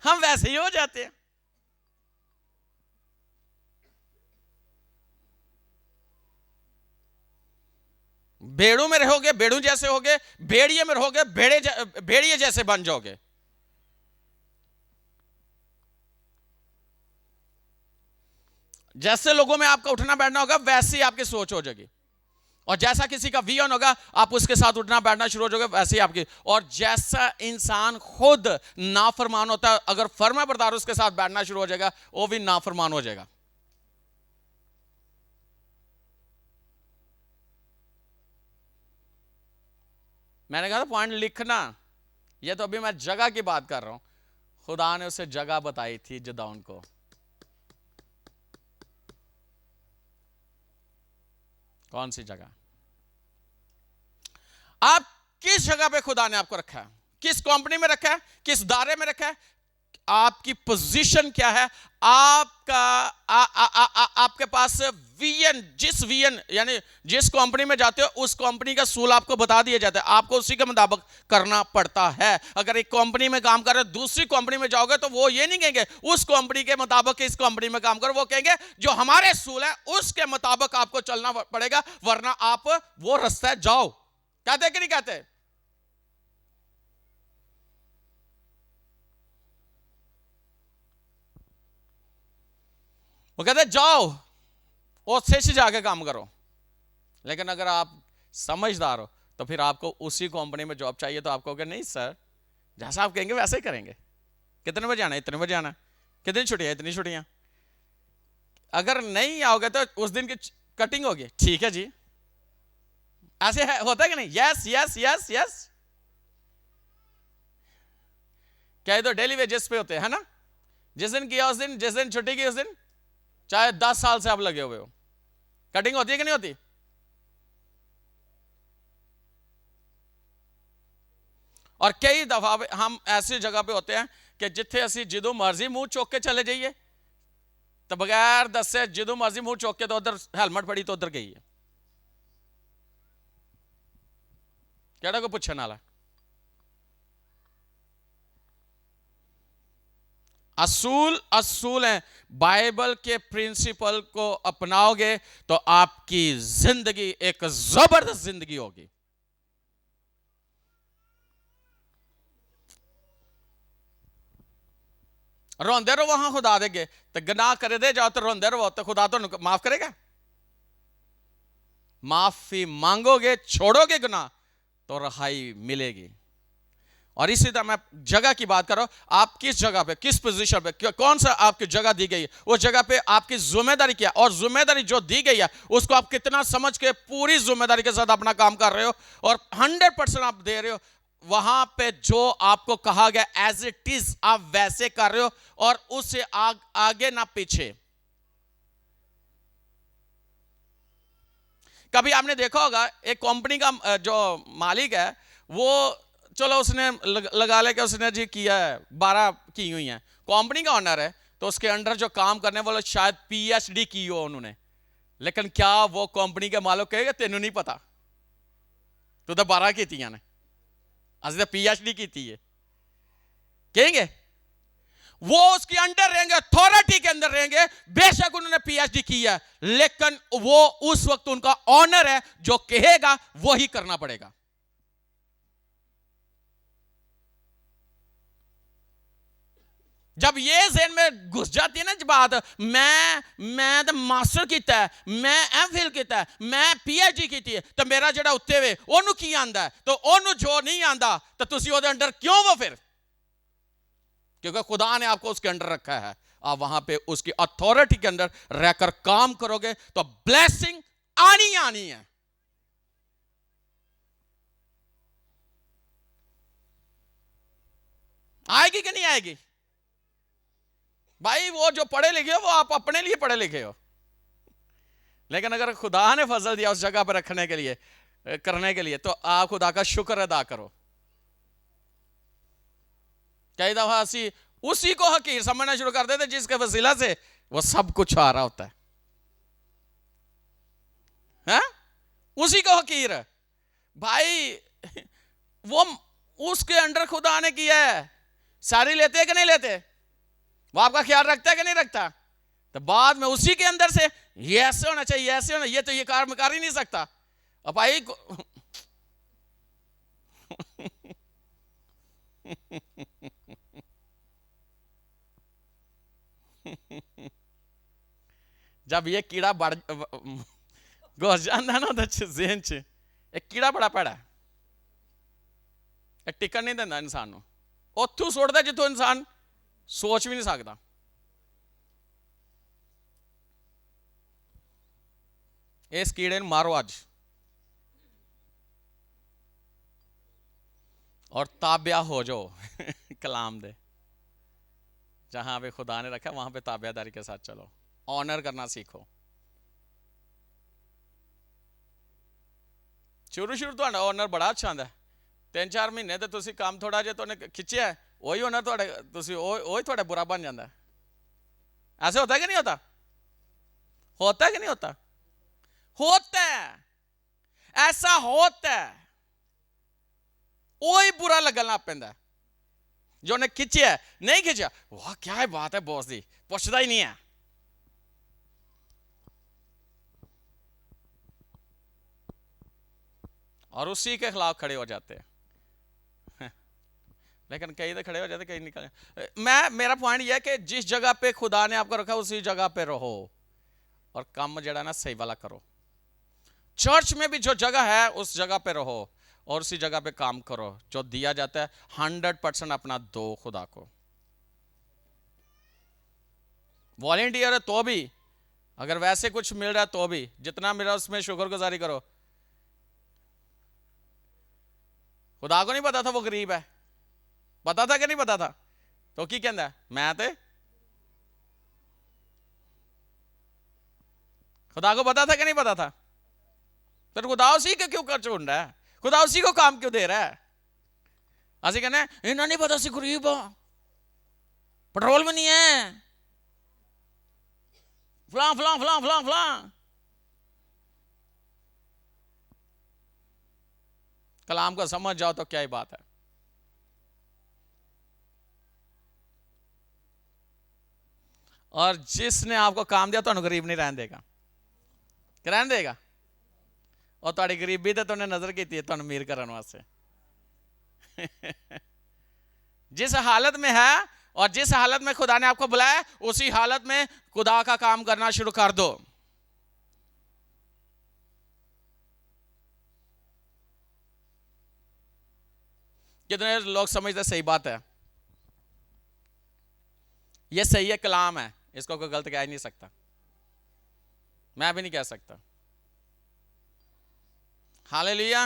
हम वैसे ही हो जाते हैं। भेड़ों में रहोगे भेड़ों जैसे होगे, भेड़िए में रहोगे भेड़िए जैसे बन जाओगे। जैसे लोगों में आपका उठना बैठना होगा वैसे ही आपकी सोच हो जाएगी, और जैसा किसी का विजन होगा आप उसके साथ उठना बैठना शुरू हो जाओगे, वैसे ही आपकी। और जैसा इंसान खुद नाफरमान होता है, अगर फर्मा बरदार उसके साथ बैठना शुरू हो जाएगा वो भी नाफरमान हो जाएगा। मैंने कहा था पॉइंट लिखना, ये तो अभी मैं जगह की बात कर रहा हूं। खुदा ने उसे जगह बताई थी जदाउन को। कौन सी जगह? आप किस जगह पे खुदा ने आपको रखा है? किस कंपनी में रखा है? किस दायरे में रखा है? आपकी पोजीशन क्या है? आपके पास विजन, जिस विजन यानी जिस कंपनी में जाते हो उस कंपनी का सूल आपको बता दिया जाता है, आपको उसी के मुताबिक करना पड़ता है। अगर एक कंपनी में काम कर रहे हो दूसरी कंपनी में जाओगे तो वो ये नहीं कहेंगे उस कंपनी के मुताबिक इस कंपनी में काम करो, वो कहेंगे जो हमारे सूल है उसके मुताबिक आपको चलना पड़ेगा, वरना आप वो रास्ता जाओ। कहते कि नहीं कहते? वो कहते जाओ उससे से जाके काम करो। लेकिन अगर आप समझदार हो तो फिर आपको उसी कंपनी में जॉब चाहिए तो आप कहोगे नहीं सर, जैसा आप कहेंगे वैसे ही करेंगे। कितने बजे आना? इतने बजे आना। कितनी छुट्टियां? इतनी छुट्टियां। अगर नहीं आओगे तो उस दिन की कटिंग होगी। ठीक है जी, ऐसे है, होता है कि नहीं? Yes yes yes yes. क्या ये तो डेली वेजेस पे होते हैं ना? जिस दिन किया उस दिन, जिस दिन छुट्टी की उस दिन, चाहे 10 साल से आप लगे हुए हो। कटिंग होती है कि नहीं होती? और कई दफा हम ऐसी जगह पे होते हैं कि जिथे असी जो मर्जी मुंह चौक के चले जाइए तो बगैर दसे जो मर्जी मुंह चौक के तो उधर हेलमेट फड़ी तो उधर गई है। केड़ा कोई पूछने वाला? असूल असूल है। बाइबल के प्रिंसिपल को अपनाओगे तो आपकी जिंदगी एक जबरदस्त जिंदगी होगी। रोंदे रहो वहां खुदा देगे, तो गुनाह करे दे जाओ तो रोंदे रहो तो खुदा तो माफ करेगा। माफी मांगोगे, छोड़ोगे गुनाह तो रहाई मिलेगी। और इसी तरह मैं जगह की बात कर रहा हूं। आप किस जगह पे, किस पोजीशन पे, कौन सा आपकी जगह दी गई है, उस जगह पे आपकी जिम्मेदारी क्या, और जिम्मेदारी जो दी गई है उसको आप कितना समझ के पूरी जिम्मेदारी के साथ अपना काम कर रहे हो और 100% आप दे रहे हो। वहां पे जो आपको कहा गया एज इट इज आप वैसे कर रहे हो और उससे आगे ना पीछे। कभी आपने देखा होगा एक कंपनी का जो मालिक है वो, चलो उसने लगा ले कि उसने जी किया है 12 की हुई है, कंपनी का ओनर है, तो उसके अंडर जो काम करने वाले शायद पीएचडी की हो उन्होंने, लेकिन क्या वो कंपनी के मालिक कहेगा तेनू नहीं पता, तू तो 12 की ने असि तो पीएचडी की है, कहेंगे? वो उसके अंडर रहेंगे, अथॉरिटी के अंदर रहेंगे, बेशक उन्होंने पीएचडी की है, लेकिन वो उस वक्त उनका ऑनर है, जो कहेगा वो ही करना पड़ेगा। जब ये ज़हन में घुस जाती है ना बात, मैं तो मास्टर किया है, मैं एमफिल किया है, मैं पीएचडी की है, तो मेरा जड़ा उत्ते वे ओनू की आंदा है, तो ओनू जो नहीं आंदा तो तुसी ओदे अंडर क्यों वो फिर? क्योंकि खुदा ने आपको उसके अंडर रखा है, आप वहां पे उसकी अथॉरिटी के अंदर रहकर काम करोगे तो ब्लेसिंग आनी आनी है। आएगी कि नहीं आएगी? भाई वो जो पढ़े लिखे हो वो आप अपने लिए पढ़े लिखे हो, लेकिन अगर खुदा ने फजल दिया उस जगह पर रखने के लिए, करने के लिए, तो आप खुदा का शुक्र अदा करो। कई दफा असी उसी को हकीर समझना शुरू कर देते जिसके वसीला से वो सब कुछ आ रहा होता है? उसी को हकीर भाई, वो उसके अंडर खुदा ने किया है, सारी लेते हैं कि नहीं लेते? वो आपका ख्याल रखता है कि नहीं रखता? तो बाद में उसी के अंदर से ये ऐसे होना चाहिए, ऐसे होना, ये तो ये कार में कर ही नहीं सकता। अब भाई जब ये कीड़ा बढ़ घुस जाता ना तो ज़हन च, एक कीड़ा बड़ा पैड़ा है, एक टिकट नहीं देता इंसान को, उत्थों सुटदा जिथों इंसान सोच भी नहीं सकता। इस कीड़े ने मारो अज और ताबिया हो जाओ कलाम दे, जहां पे खुदा ने रखा वहां पे ताबियादारी के साथ चलो, ऑनर करना सीखो। शुरू शुरू तो ऑनर बड़ा अच्छा आंदा, 3-4 महीने तो तुसी काम थोड़ा जिहा तुमने खिंचिया है, वही ऑनर थोड़े तुसी वही थोड़ा बुरा बन जाता है। ऐसे होता है कि नहीं होता? होता है कि नहीं होता? होता है, ऐसा होता है। वही बुरा लगना पैंदा जो ने खिंचिया, नहीं खिंचा, वाह क्या है बात है बॉस दी, पुछदा ही नहीं है। और उसी के खिलाफ खड़े हो जाते हैं लेकिन कई तो खड़े हो जाते, कई निकल। मेरा पॉइंट यह है कि जिस जगह पे खुदा ने आपको रखा उसी जगह पे रहो और काम जड़ा ना सही वाला करो। चर्च में भी जो जगह है उस जगह पे रहो और उसी जगह पे काम करो, जो दिया जाता है 100% अपना दो खुदा को। वॉलेंटियर है तो भी, अगर वैसे कुछ मिल रहा है तो भी जितना मिला उसमें शुक्रगुजारी करो। खुदा को नहीं पता था वो गरीब है, पता था कि नहीं पता था? तो की कहता है मैं ते खुदा को पता था कि नहीं पता था? फिर खुदा उसी के क्यों कर ढूंढ रहा है? खुदा उसी को काम क्यों दे रहा है? असि कहने इन्हें नहीं पता सी गरीब पेट्रोल में नहीं है, फलां फलां फलां फलां फलां। कलाम को समझ जाओ तो क्या ही बात है। और जिसने आपको काम दिया तो गरीब नहीं रहने देगा, रहने देगा। और तुम्हारी गरीबी तो तुमने नजर की है तुम अमीर करने वास्ते जिस हालत में है और जिस हालत में खुदा ने आपको बुलाया उसी हालत में खुदा का काम करना शुरू कर दो। कितने लोग समझते सही बात है, ये सही है, कलाम है, इसको कोई गलत कह ही नहीं सकता, मैं भी नहीं कह सकता। हालेलुया।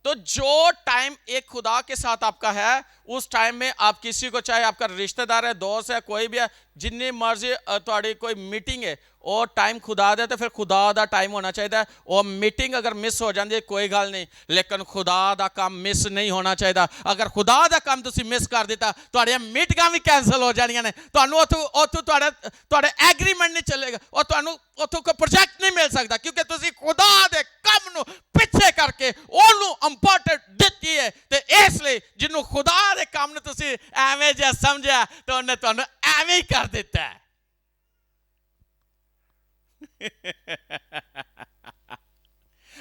तो जो टाइम एक खुदा के साथ आपका है, उस टाइम में आप किसी को, चाहे आपका रिश्तेदार है, दोस्त है, कोई भी है, जिन्नी मर्जी थोड़ी कोई मीटिंग है और टाइम खुदा दे, तो फिर खुदा दा टाइम होना चाहिए। और मीटिंग अगर मिस हो जाती है कोई गल नहीं, लेकिन खुदा दा काम मिस नहीं होना चाहिए। अगर खुदा दा काम तुसी मिस कर दिता, तुहाडियां मीटिंगां भी कैंसल हो जानियां ने, तुहानू उत्थों तुहाडे एग्रीमेंट नहीं चलेगा और तुहानू उत्थों कोई प्रोजेक्ट नहीं मिल सकता, क्योंकि तुसी खुदा दे काम नू पिछे करके ओनू इंपॉर्टेंट दित्ती है। ते इसलिए जिन्नू खुदा दे काम नू तुसी एवें जिहा समझिया, तो उन्हें तुहानू एवें ही कर दिता है।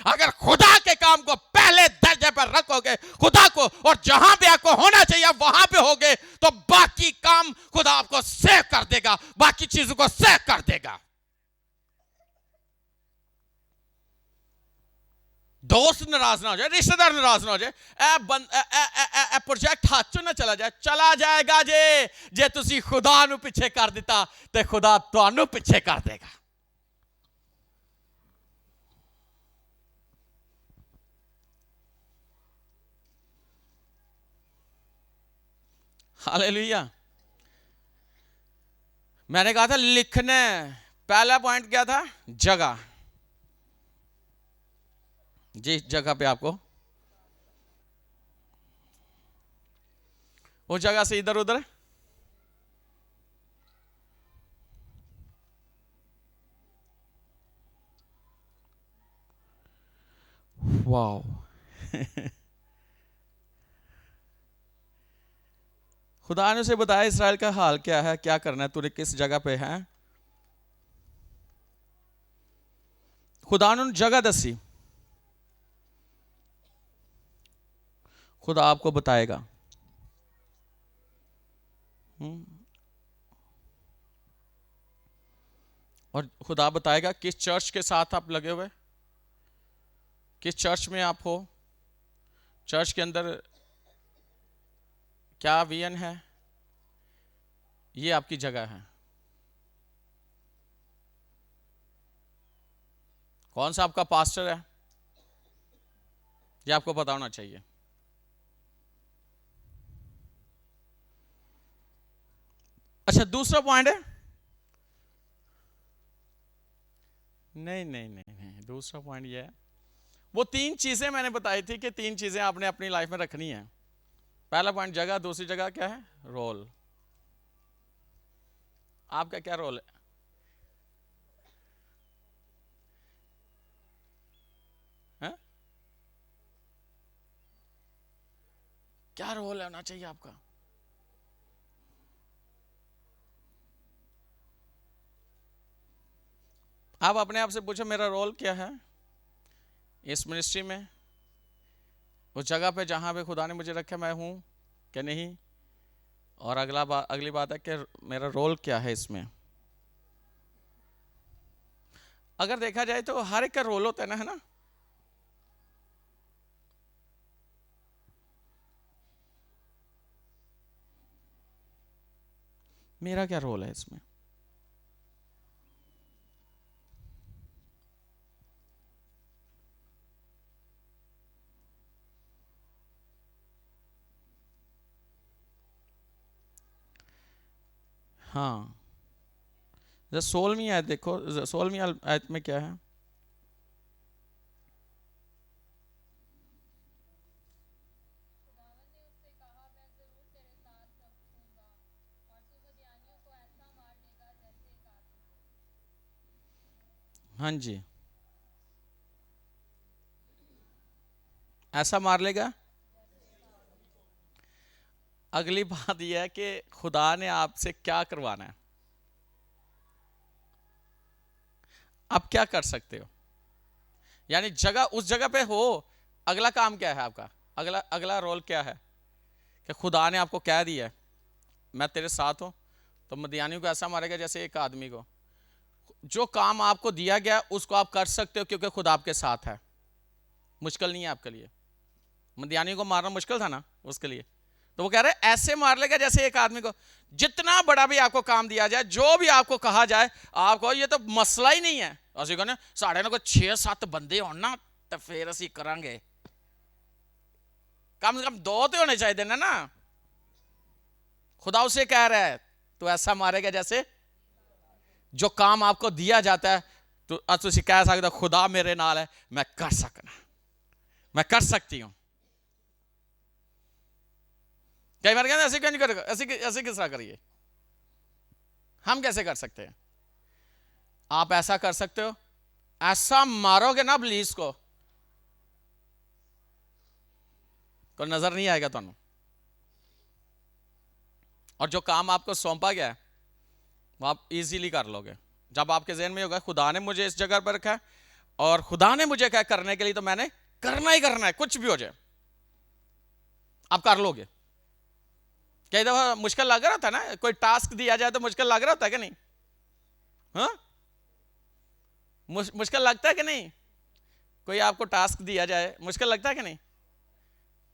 अगर खुदा के काम को पहले दर्जे पर रखोगे, खुदा को, और जहां भी आपको होना चाहिए वहां पे होगे, तो बाकी काम खुदा आपको सेव कर देगा, बाकी चीजों को सेव कर देगा। दोस्त नाराज ना हो जाए, रिश्तेदार नाराज ना हो जाए, प्रोजेक्ट हाथ चों ना चला जाए, चला जाएगा जे तुसी खुदा नू पिछे कर दिता, ते खुदा तुहानू पिछे कर देगा। हालेलुया। मैंने कहा था लिखने, पहला पॉइंट क्या था? जगह। जिस जगह पे आपको, उस जगह से इधर उधर वाओ खुदा ने उसे बताया इस्राएल का हाल क्या है, क्या करना है, तूने किस जगह पे है। खुदा ने जगह दसी, खुदा आपको बताएगा। और खुदा बताएगा किस चर्च के साथ आप लगे हुए, किस चर्च में आप हो, चर्च के अंदर क्या विजन है, ये आपकी जगह है। कौन सा आपका पास्टर है, ये आपको पता होना चाहिए। अच्छा, दूसरा पॉइंट है, नहीं, दूसरा पॉइंट ये है, वो 3 चीजें मैंने बताई थी कि 3 चीजें आपने अपनी लाइफ में रखनी है। पहला पॉइंट जगह, दूसरी जगह क्या है? रोल। आपका क्या रोल है? क्या रोल होना चाहिए आपका? आप अपने आप से पूछो, मेरा रोल क्या है इस मिनिस्ट्री में, उस जगह पे जहां पे खुदा ने मुझे रखा, मैं हूं कि नहीं। और अगली बात है कि मेरा रोल क्या है इसमें। अगर देखा जाए तो हर एक का रोल होता है ना, मेरा क्या रोल है इसमें? हाँ, 16वीं आयत देखो, 16वीं आयत में क्या है? हाँ जी, ऐसा मार लेगा। अगली बात यह है कि खुदा ने आपसे क्या करवाना है, आप क्या कर सकते हो, यानी जगह, उस जगह पे हो। अगला काम क्या है आपका? अगला रोल क्या है कि खुदा ने आपको कह दिया मैं तेरे साथ हूं, तो मदियानियों को ऐसा मारेगा जैसे एक आदमी को। जो काम आपको दिया गया उसको आप कर सकते हो, क्योंकि खुदा आपके साथ है। मुश्किल नहीं है आपके लिए। मदियानियों को मारना मुश्किल था ना उसके लिए, तो वो कह रहे ऐसे मार लेगा जैसे एक आदमी को। जितना बड़ा भी आपको काम दिया जाए, जो भी आपको कहा जाए, आपको ये तो मसला ही नहीं है। असं कहने साढ़े ना कोई 6-7 बंदे हो ना, तो फिर असं करांगे। कम से कम 2 तो होने चाहिए ना। खुदा उसे कह रहा है तू ऐसा मारेगा जैसे जो काम आपको दिया जाता है तो तुम कह सकते हो खुदा मेरे नाल है, मैं कर सकना, मैं कर सकती हूं। कई बार कहते ऐसे क्यों नहीं करेगा, ऐसे किस तरह करिए, हम कैसे कर सकते हैं? आप ऐसा कर सकते हो, ऐसा मारोगे ना पुलिस को कोई नजर नहीं आएगा तुम, और जो काम आपको सौंपा गया है वो आप इजीली कर लोगे। जब आपके जहन में होगा खुदा ने मुझे इस जगह पर रखा है और खुदा ने मुझे क्या करने के लिए, तो मैंने करना ही करना है, कुछ भी हो जाए आप कर लोगे। कई दफा मुश्किल लग रहा था ना, कोई टास्क दिया जाए तो मुश्किल लग रहा होता है कि नहीं? हाँ, मुश्किल लगता है कि नहीं? कोई आपको टास्क दिया जाए मुश्किल लगता है कि नहीं?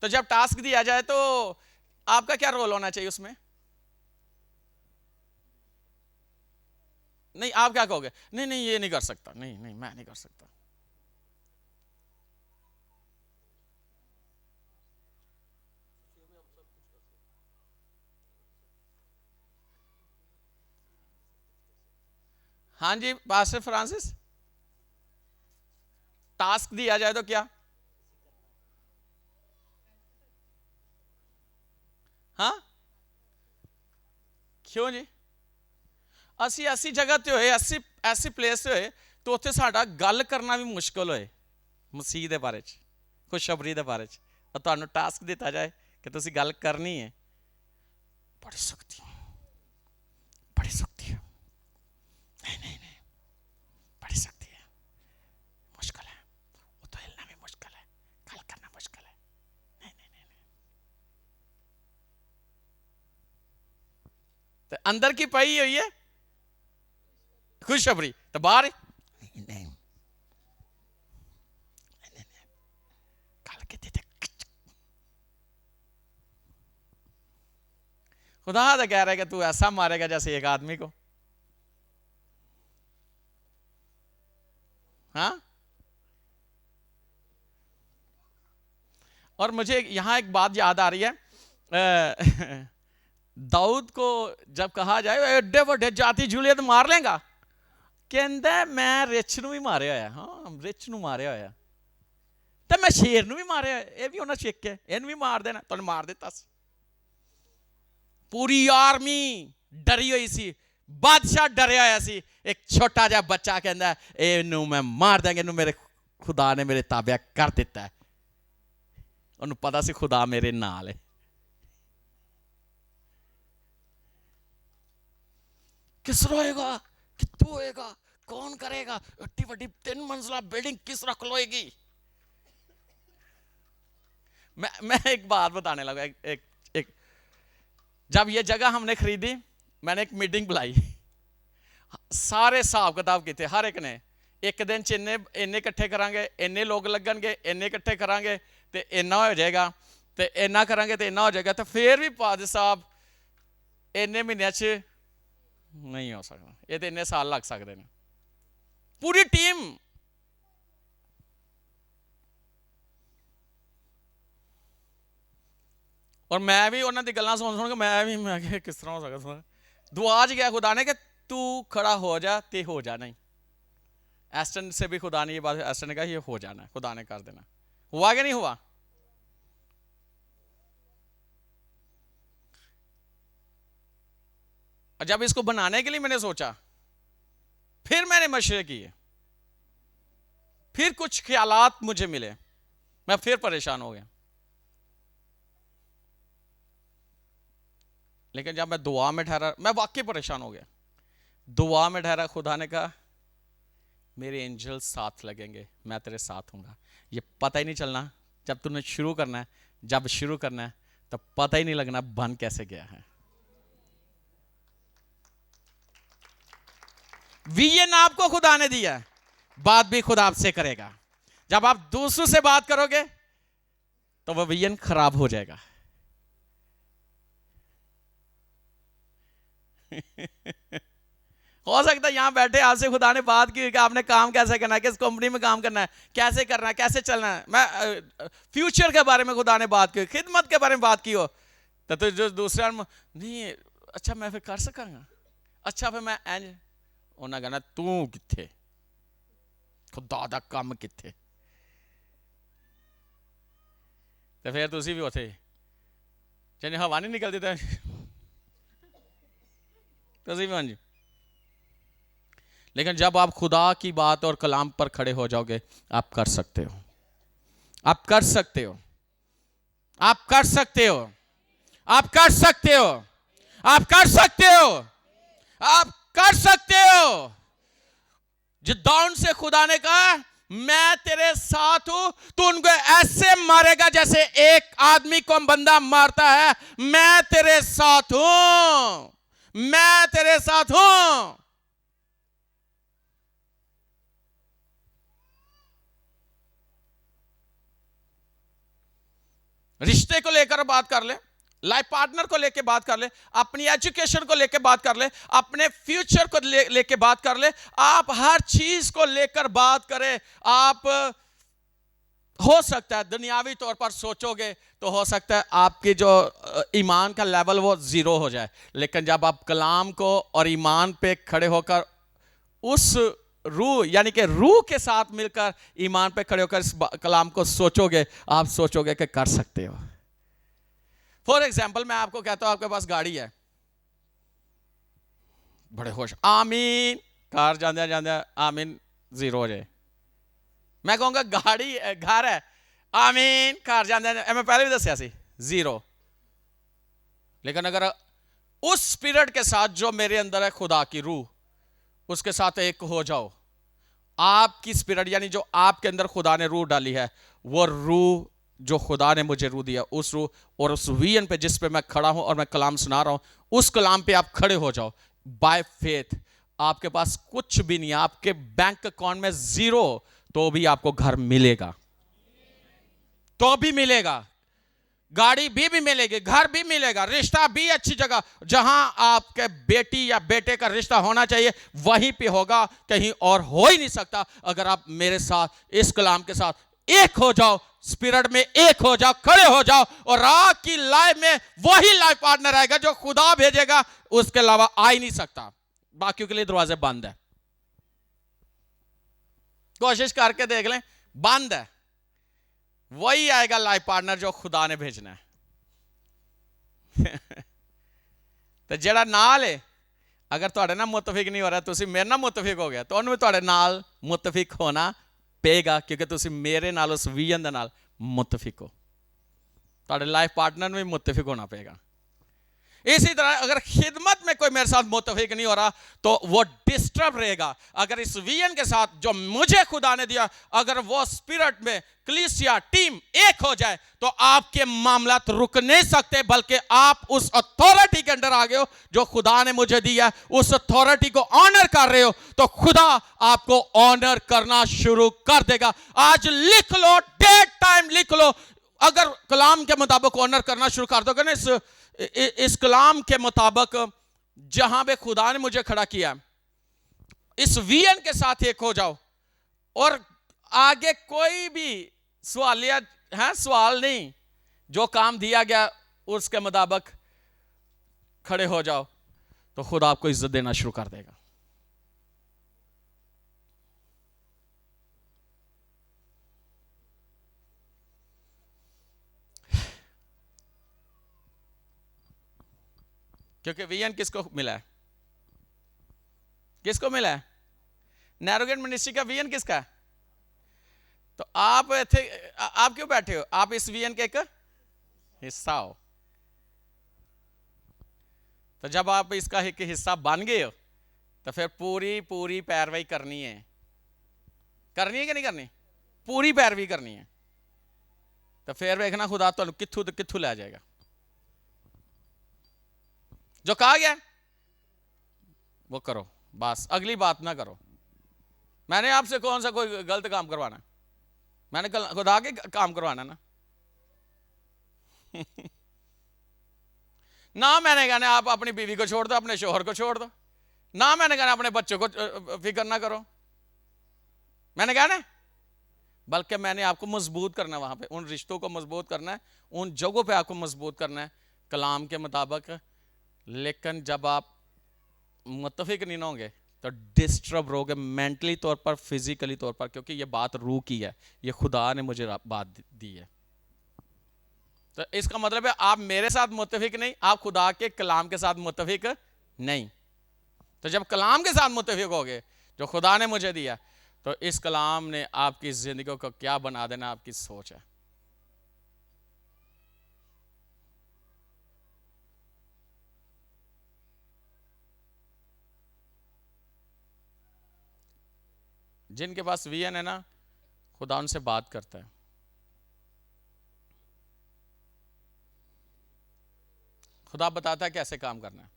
तो जब टास्क दिया जाए तो आपका क्या रोल होना चाहिए उसमें? नहीं, आप क्या कहोगे? नहीं नहीं ये नहीं कर सकता, नहीं नहीं मैं नहीं कर सकता। हाँ जी पास्टर फ्रांसिस, टास्क दिया जाए तो क्या? हाँ क्यों जी? ਅਸੀਂ ऐसी जगह ਤੇ ਹੋਏ, ऐसी प्लेस ਹੋਏ तो ਉੱਥੇ ਸਾਡਾ ਗੱਲ ਕਰਨਾ ਵੀ ਮੁਸ਼ਕਲ ਹੋਏ ਮਸੀਹ ਦੇ ਬਾਰੇ 'ਚ, ਖੁਸ਼ਖਬਰੀ ਦੇ ਬਾਰੇ 'ਚ, और ਤੁਹਾਨੂੰ टास्क ਦਿੱਤਾ ਜਾਏ कि ਤੁਸੀਂ ਗੱਲ करनी है, बड़ी सख्ती है, नहीं नहीं नहीं बड़ी सख्ती है, मुश्किल है, वो तो हिलना भी मुश्किल है, गल करना मुश्किल है, नहीं नहीं नहीं, नहीं। तो अंदर की पई हुई है खुशखबरी, तो बाहर नहीं खुदा तो कह रहा है कि तू ऐसा मारेगा जैसे एक आदमी को। हाँ, और मुझे यहां एक बात याद आ रही है, दाऊद को जब कहा जाए एडे बड़े जाति जूलियत मार लेगा, कहता मैं रिच नूं भी मारिया होया, हाँ रिच नूं मारिया होया, तो मैं शेर नूं भी मारिया, ये भी उन्हें छिक के इन्हूं भी मार देना, तो मार दिता। पूरी आर्मी डरी हुई सी, बादशाह डरिया होया सी, एक छोटा जा बच्चा कहता है इनू मैं मार देंगे, इनू मेरे खुदा ने मेरे ताबे कर दिता है, उन्हें पता सी खुदा मेरे नाल है। किस होएगा, कितों होएगा, कौन करेगा, इतनी बड़ी 3 मंजिला बिल्डिंग किस रख लोएगी? मैं एक बात बताने लगा, एक जब ये जगह हमने खरीदी मैंने एक मीटिंग बुलाई, सारे हिसाब किताब किए, हर एक ने एक दिन च इन्ने इकट्ठे करांगे, इन्ने लोग लगणगे, इन्ने इकट्ठे करांगे तो इन्ना हो जाएगा, तो इन्ना करांगे तो इन्ना हो जाएगा, तो फिर भी पाद साहब इन्ने महीनों च नहीं हो सकता, ये तो इन्ने साल लग सकते हैं, पूरी टीम। और मैं भी उन्होंने गल्लां सुन के मैं किस तरह हो सकता, दुआ च गया खुदा ने कि तू खड़ा हो जा, ते हो जाना ही। एस्टन से भी खुदा ने ये बात, एस्टन ने कहा ये हो जाना, खुदा ने कर देना, हुआ कि नहीं हुआ? और जब इसको बनाने के लिए मैंने सोचा, फिर मैंने मशवरे किए, फिर कुछ ख्यालात मुझे मिले, मैं फिर परेशान हो गया, लेकिन जब मैं दुआ में ठहरा, मैं वाकई परेशान हो गया, दुआ में ठहरा, खुदा ने कहा मेरे एंजल साथ लगेंगे, मैं तेरे साथ हूँगा। ये पता ही नहीं चलना, जब तूने शुरू करना है, जब शुरू करना है तो पता ही नहीं लगना बन कैसे गया है। विजन आपको खुदा ने दिया, बात भी खुदा आपसे करेगा। जब आप दूसरों से बात करोगे तो वह विजन खराब हो जाएगा। हो सकता है यहाँ बैठे आपसे खुदा ने बात की कि आपने काम कैसे करना है, किस कंपनी में काम करना है, कैसे करना है, कैसे चलना है। मैं फ्यूचर के बारे में खुदा ने बात की, खिदमत के बारे में बात की हो, तो जो दूसरा नहीं, अच्छा मैं फिर कर सकांगा, अच्छा फिर मैं इंज, उन्हें कहना तू किथे, खुदा दा काम किथे, तो फिर तुसी भी उथे जिन्हें हवा नहीं निकलती तो तुसी भी अंज। लेकिन जब आप खुदा की बात और कलाम पर खड़े हो जाओगे, आप कर सकते हो, आप कर सकते हो, आप कर सकते हो, आप कर सकते हो, आप कर सकते हो, आप कर सकते हो। जिद्दौन से खुदा ने कहा मैं तेरे साथ हूं, तू उनको ऐसे मारेगा जैसे एक आदमी को बंदा मारता है, मैं तेरे साथ हूं, मैं तेरे साथ हूं। रिश्ते को लेकर बात कर ले, लाइफ पार्टनर को लेकर बात कर ले, अपनी एजुकेशन को लेकर बात कर ले, अपने फ्यूचर को लेकर बात कर ले, आप हर चीज को लेकर बात करें। आप हो सकता है दुनियावी तौर पर सोचोगे तो हो सकता है आपकी जो ईमान का लेवल वो जीरो हो जाए, लेकिन जब आप कलाम को और ईमान पे खड़े होकर उस रूह यानी कि रूह के साथ मिलकर ईमान पे खड़े होकर इस कलाम को सोचोगे, आप सोचोगे कि कर सकते हो। फॉर एग्जाम्पल मैं आपको कहता हूं आपके पास गाड़ी है, बड़े खुश आमीन, कार जाने जाने आमीन जीरो हो जाए। मैं कहूंगा गाड़ी घर है, आमीन, कार जाने मैं पहले भी दसिया सी जीरो। लेकिन अगर उस स्पिरिट के साथ जो मेरे अंदर है, खुदा की रूह, उसके साथ एक हो जाओ, आपकी स्पिरिट यानी जो आपके अंदर खुदा ने रूह डाली है, वो रूह जो खुदा ने मुझे रूह दिया, उस रूह और उस विजन पे जिस पे मैं खड़ा हूं और मैं कलाम सुना रहा हूं, उस कलाम पे आप खड़े हो जाओ बाय फेथ। आपके पास कुछ भी नहीं है, आपके बैंक अकाउंट में जीरो, तो भी आपको घर मिलेगा, तो भी मिलेगा, गाड़ी भी मिलेगी, घर भी मिलेगा, रिश्ता भी अच्छी जगह, जहां आपके बेटी या बेटे का रिश्ता होना चाहिए वहीं पे होगा, कहीं और हो ही नहीं सकता। अगर आप मेरे साथ इस कलाम के साथ एक हो जाओ, स्पिरिट में एक हो जाओ, खड़े हो जाओ, और आपकी लाइफ में वही लाइफ पार्टनर आएगा जो खुदा भेजेगा, उसके अलावा आ ही नहीं सकता। बाकियों के लिए दरवाजे बंद है, कोशिश करके देख लें, बंद है। वही आएगा लाइफ पार्टनर जो खुदा ने भेजना है। तो जेड़ा नाल है, अगर तुहाडे नाल मुतफिक नहीं हो रहा, तुसी मेरे नाल मुतफिक हो गया, तो उन्हें तुहाडे नाल मुतफिक होना पेगा, क्योंकि तुसी मेरे नाल उस विजन दे नाल मुतफिक हो। तुहाडे लाइफ पार्टनर में मुतफिक होना पेगा। इसी तरह अगर खिदमत में कोई मेरे साथ मुतफिक नहीं हो रहा, तो वो डिस्टर्ब रहेगा। अगर इस विजन के साथ जो मुझे खुदा ने दिया, अगर वो स्पिरिट में कलीसिया टीम एक हो जाए, तो आपके मामला रुक नहीं सकते, बल्कि आप उस अथॉरिटी के अंदर आ गए हो जो खुदा ने मुझे दिया, उस अथॉरिटी को ऑनर कर रहे हो, तो खुदा आपको ऑनर करना शुरू कर देगा। आज लिख लो, डेट टाइम लिख लो, अगर कलाम के मुताबिक ऑनर करना शुरू कर दोगे ना, इस कलाम के मुताबिक जहां पे खुदा ने मुझे खड़ा किया, इस विजन के साथ एक हो जाओ, और आगे कोई भी सवालिया है, सवाल नहीं, जो काम दिया गया उसके मुताबिक खड़े हो जाओ, तो खुदा आपको इज्जत देना शुरू कर देगा। क्योंकि विजन किसको मिला है? किसको मिला है? नैरोगेट मिनिस्ट्री का विजन किसका है? तो आप क्यों बैठे हो? आप इस विजन के एक हिस्सा हो। तो जब आप इसका एक हिस्सा बन गए हो, तो फिर पूरी पूरी पैरवी करनी है। करनी है कि नहीं करनी? पूरी पैरवी करनी है। तो फिर देखना खुदा तो किथू किथू ले जाएगा। जो कहा गया वो करो, बस अगली बात ना करो। मैंने आपसे कौन सा कोई गलत काम करवाना? मैंने खुदा के काम करवाना ना। ना मैंने कहना आप अपनी बीवी को छोड़ दो, अपने शोहर को छोड़ दो, ना मैंने कहा अपने बच्चों को फिक्र ना करो, मैंने कहा ना, बल्कि मैंने आपको मजबूत करना है, वहां पे उन रिश्तों को मजबूत करना है, उन जगहों पे आपको मजबूत करना है कलाम के मुताबिक। लेकिन जब आप मुत्तफिक नहीं होंगे तो डिस्टर्ब रहोगे मेंटली तौर पर, फिजिकली तौर पर, क्योंकि ये बात रूह की है, ये खुदा ने मुझे बात दी है। तो इसका मतलब है आप मेरे साथ मुत्तफिक नहीं, आप खुदा के कलाम के साथ मुत्तफिक नहीं। तो जब कलाम के साथ मुत्तफिक होगे जो खुदा ने मुझे दिया, तो इस कलाम ने आपकी जिंदगी को क्या बना देना, आपकी सोच है। जिनके पास विजन है ना, खुदा उनसे बात करता है। खुदा बताता है कैसे काम करना है।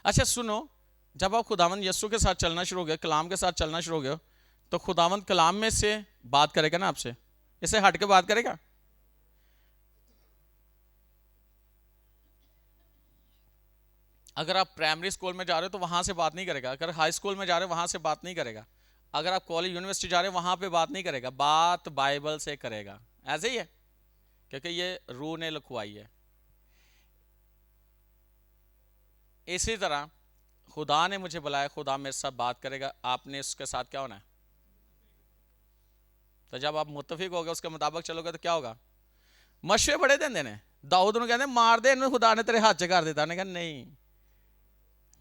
अच्छा सुनो, जब आप खुदावंद यीशु के साथ चलना शुरू हो गए, कलाम के साथ चलना शुरू हो गए, तो खुदावंद कलाम में से बात करेगा ना आपसे, इससे हट के बात करेगा? अगर आप प्राइमरी स्कूल में जा रहे हो तो वहां से बात नहीं करेगा, अगर हाई स्कूल में जा रहे हो वहां से बात नहीं करेगा, अगर आप कॉलेज यूनिवर्सिटी जा रहे हो वहां पे बात नहीं करेगा, बात बाइबल से करेगा। ऐसे ही है, क्योंकि ये रूह ने लिखवाई है। इसी तरह खुदा ने मुझे बुलाया, खुदा मेरे साथ बात करेगा, आपने उसके साथ क्या होना है? तो जब आप मुत्तफिक होगे, उसके मुताबिक चलोगे, तो क्या होगा? मशवरे बड़े देंदे ने। दाऊद ने कहते मार दे इन्हें, खुदा ने तेरे हाथ च कर दिता। ने कहा नहीं,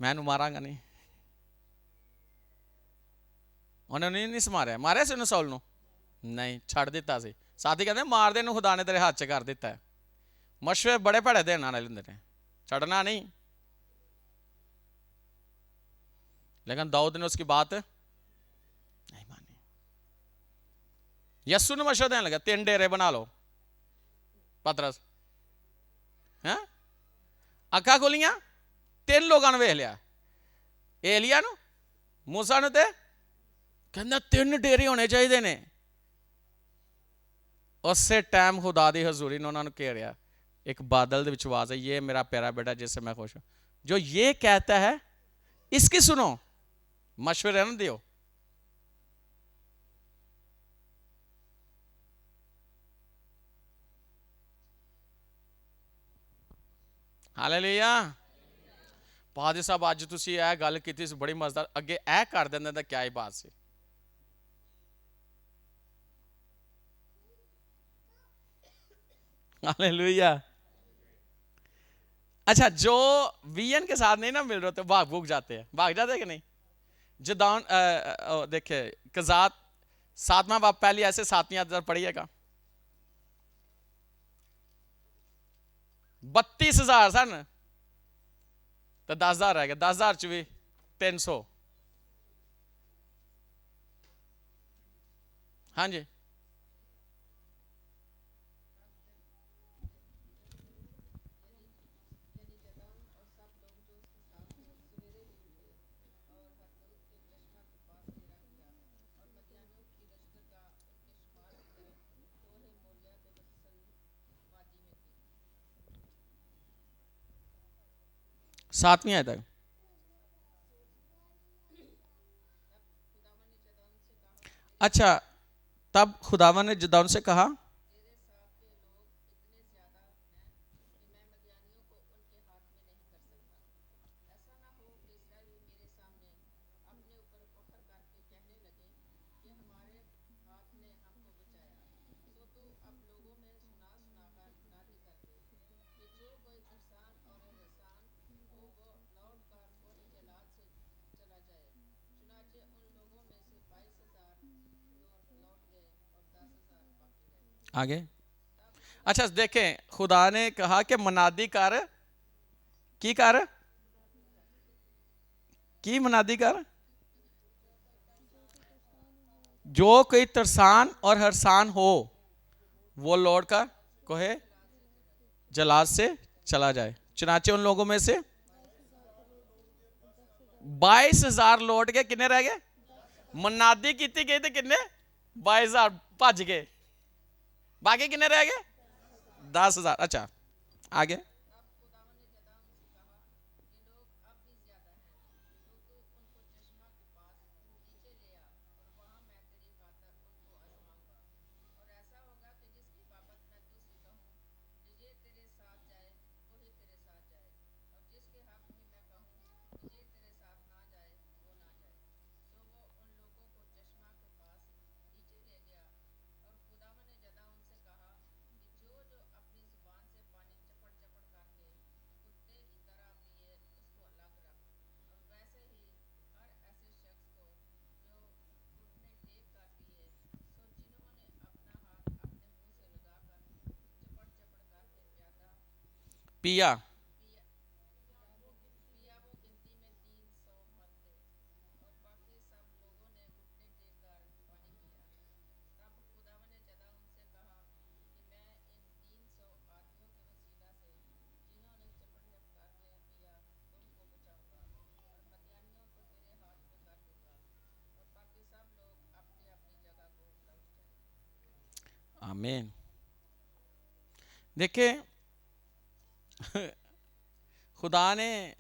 मैं मारांगा नहीं। उन्होंने नहीं मारा, मारे से साउल नूं नहीं, छड़ दिता सी। साथी कहते मार दे इन्हें, खुदा ने तेरे हाथ च कर दिता है। मशवरे बड़े भड़े देने वाले होंदे ने, छड़ना नहीं। लेकिन दाऊद ने उसकी बात नहीं मानी। यस्सु ने मशवरा देने लगा, 3 डेरे बना लो। पतरस हैं अखा खोलियां, 3 लोगों ने वेख लिया, एलिया नूं, मूसा नूं, ते कहंदा 3 डेरे होने चाहिए ने। उस टाइम खुदा दी हजूरी ने उन्होंने घेरिया, एक बादल दे विच आवाज है, ये मेरा प्यारा बेटा जिससे मैं खुश हूं, जो ये कहता है इसकी सुनो, मशवरे न दियो। हालेलुया। पादरी साहब अज तुसी यह गल की बड़ी मजेदार, अगे यह कर देंदे तो क्या ही बात सी। हालेलुया। अच्छा, जो विजन के साथ नहीं ना मिल रहे तो भाग भूग जाते हैं, भाग जाते हैं कि नहीं? जदान देखे कजात 7वां बाप पहली ऐसे 7वीं आयत पढ़िएगा। 32,000 सन तो 10,000 रह गए, 10,000 च भी 300। हाँ जी, सातवीं आयत तक। अच्छा, तब खुदावन ने जदाउन से कहा, आगे। अच्छा देखें, खुदा ने कहा कि मनादी कर, की कर, की मनादी कर, जो कोई तरसान और हरसान हो वो लौट कर कोहे जलाद से चला जाए। चुनाचे उन लोगों में से 22,000 लौट के किन्ने रह गए? मनादी की गई तो किन्ने? 22,000 भज गए, बाकी किन्ने रह गए? 10,000। अच्छा आगे। पिया। आमीन। देखिए खुदा ने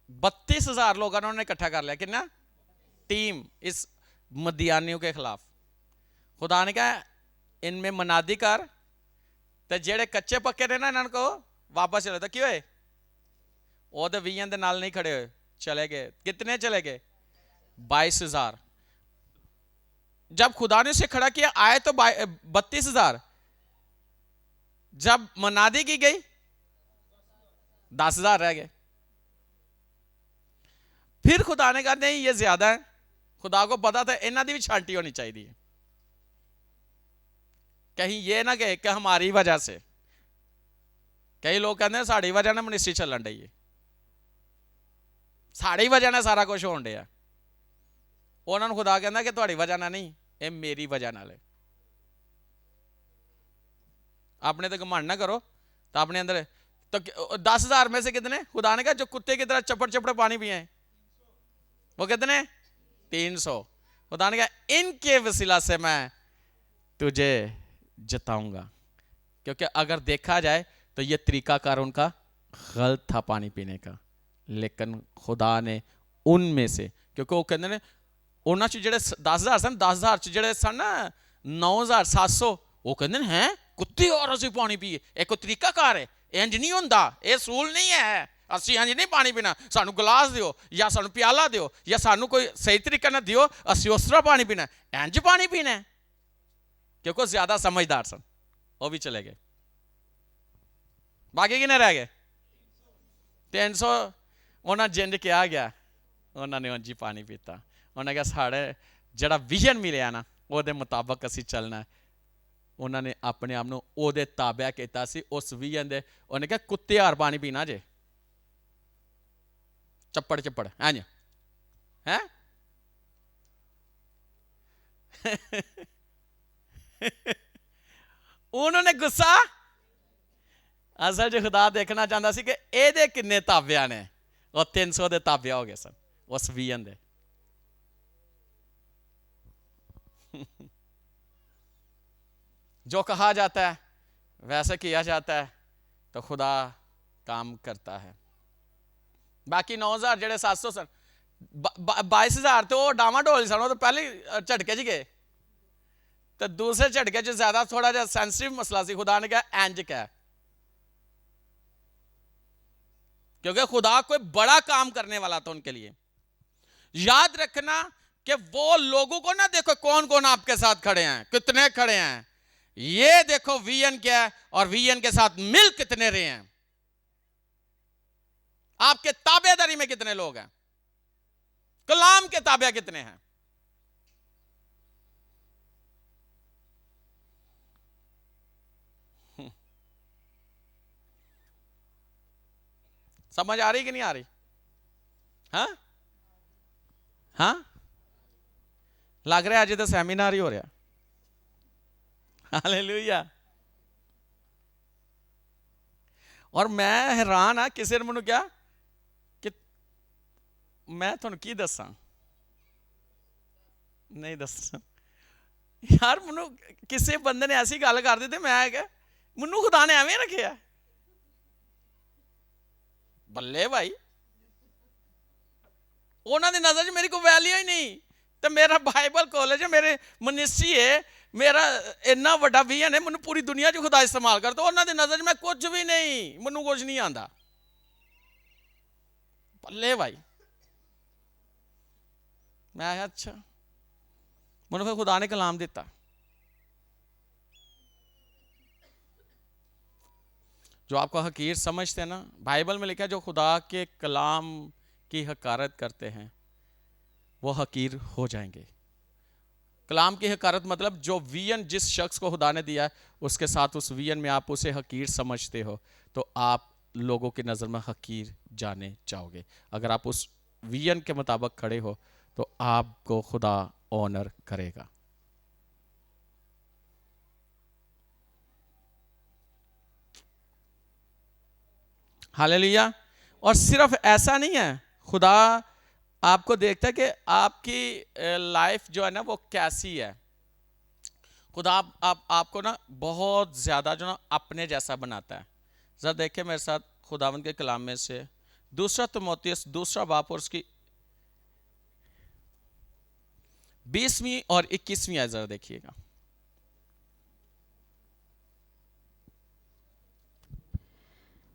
32,000 लोगों ने इकट्ठा कर लिया, कितना टीम इस मदियानियों के खिलाफ। खुदा ने कहा इनमें मनादी कर, तो जेड़े कच्चे पक्के ने ना इनको वापस चले। तो क्यों है वो तो 20 के नाल नहीं खड़े हुए, चले गए। कितने चले गए? 22,000। जब खुदा ने उसे खड़ा किया आए तो 32,000। जब मनादी की गई 10,000 रह गए। फिर खुदा ने कहा नहीं ये ज्यादा है। खुदा को पता था इन्हों की भी छांटी होनी चाहिए, कहीं ये ना कहे कि हमारी वजह से। कई लोग कहते हैं साड़ी वजह ने मिनिस्ट्री चलन रही है, साड़ी वजह ने सारा कुछ होने दिया। उन्होंने खुदा कहना कि तुम्हारी वजह ना नहीं, ये मेरी वजह नाल है। अपने तो घमंड ना करो। तो अपने अंदर तो 10,000 में से कितने खुदा ने कहा जो कुत्ते की तरह चपड़ चपड़ पानी पिए, वो कितने? 300। खुदा ने कहा इनके वसीला से मैं तुझे जताऊंगा। क्योंकि अगर देखा जाए तो ये तरीकाकार उनका गलत था पानी पीने का, लेकिन खुदा ने उनमें से, क्योंकि वो कहते हैं उन्होंने जो 10,000 सन, 10,000 जो सन ना 9,700, वो कहते हैं कुत्ते और असं पानी पीए। एक तरीकाकार है, इंज नहीं होंदा, ये सूल नहीं है, असं इंज नहीं पानी पीना। सानू गिलास दियो या सानू प्याला दियो या सानू कोई सही तरीके ना दियो, असं उस तरह पानी पीना, इंज पानी पीना है। क्योंकि ज्यादा समझदार सन, वो भी चले गए। बाकी कितने रह गए? 300। उन्हें जिंज किया गया, उन्होंने उंज ही पानी पीता। उन्हें कहा साढ़े जड़ा विजन मिले ना वो मुताबिक असी चलना है। उन्होंने अपने आप को ताबा किया उस विजन दे। उन्हें कहा कुत्ते हार पानी पीना जे, चप्पड़ चप्पड़ इंज है। उन्होंने गुस्सा असल जो खुदा देखना चाहता सी कि ये किन्ने ताबिया ने, और 300 के ताबिया हो गए सन उस विजन दे। जो कहा जाता है वैसे किया जाता है तो खुदा काम करता है। बाकी 9,000 जेडे 700 सन, 22,000 तो डामाडोल सन, तो पहले झटके च गए। तो दूसरे झटके च ज्यादा थोड़ा जा सेंसिटिव मसला सी। खुदा ने कहा इंज कह, क्योंकि खुदा कोई बड़ा काम करने वाला था उनके लिए। याद रखना कि वो लोगों को ना देखो कौन कौन आपके साथ खड़े हैं, कितने खड़े हैं, ये देखो वीएन क्या है और वीएन के साथ मिल कितने रहे हैं, आपके ताबेदारी में कितने लोग हैं, कलाम के ताबे कितने हैं। समझ आ रही कि नहीं आ रही? हाँ हाँ, लग रहा है आज तो सेमिनार ही हो रहा। हालेलुया। और मैं हैरान हाँ, किसी ने मैनू क्या कि मैं तुहानू की दसा, नहीं दस यार। मैनू किसी बंदे ने ऐसी गल कर दी थी, मैं क्या मनु खुदा ने एवं रखे है। बल्ले भाई, उन्होंने नजर च मेरी कोई वैल्यू ही नहीं। तो मेरा बाइबल कॉलेज है, मेरे मिनिस्ट्री है, मेरा इन्ना बड़ा विजन है, मैनू पूरी दुनिया च खुदा इस्तेमाल कर, तो उन्होंने नजर च मैं कुछ भी नहीं, मैनू कुछ नहीं आता। बल्ले भाई, मैं अच्छा, मैनू फिर खुदा ने कलाम दिता। जो आपको हकीर समझते हैं ना, बाइबल में लिखा है जो खुदा के कलाम की हकारत करते हैं वो हकीर हो जाएंगे। कलाम की हकारत मतलब जो विजन जिस शख्स को खुदा ने दिया है उसके साथ उस विजन में आप उसे हकीर समझते हो तो आप लोगों की नज़र में हकीर जाने चाहोगे। अगर आप उस विजन के मुताबिक खड़े हो तो आपको खुदा ऑनर करेगा। हालेलुया। और सिर्फ ऐसा नहीं है, खुदा आपको देखता है कि आपकी लाइफ जो है ना वो कैसी है। खुदा आपको ना बहुत ज़्यादा जो ना अपने जैसा बनाता है। ज़रा देखिए मेरे साथ खुदावंद के कलाम में से दूसरा तिमोथियुस दूसरा बाब और उसकी 20वीं और 21वीं आयत ज़रा देखिएगा।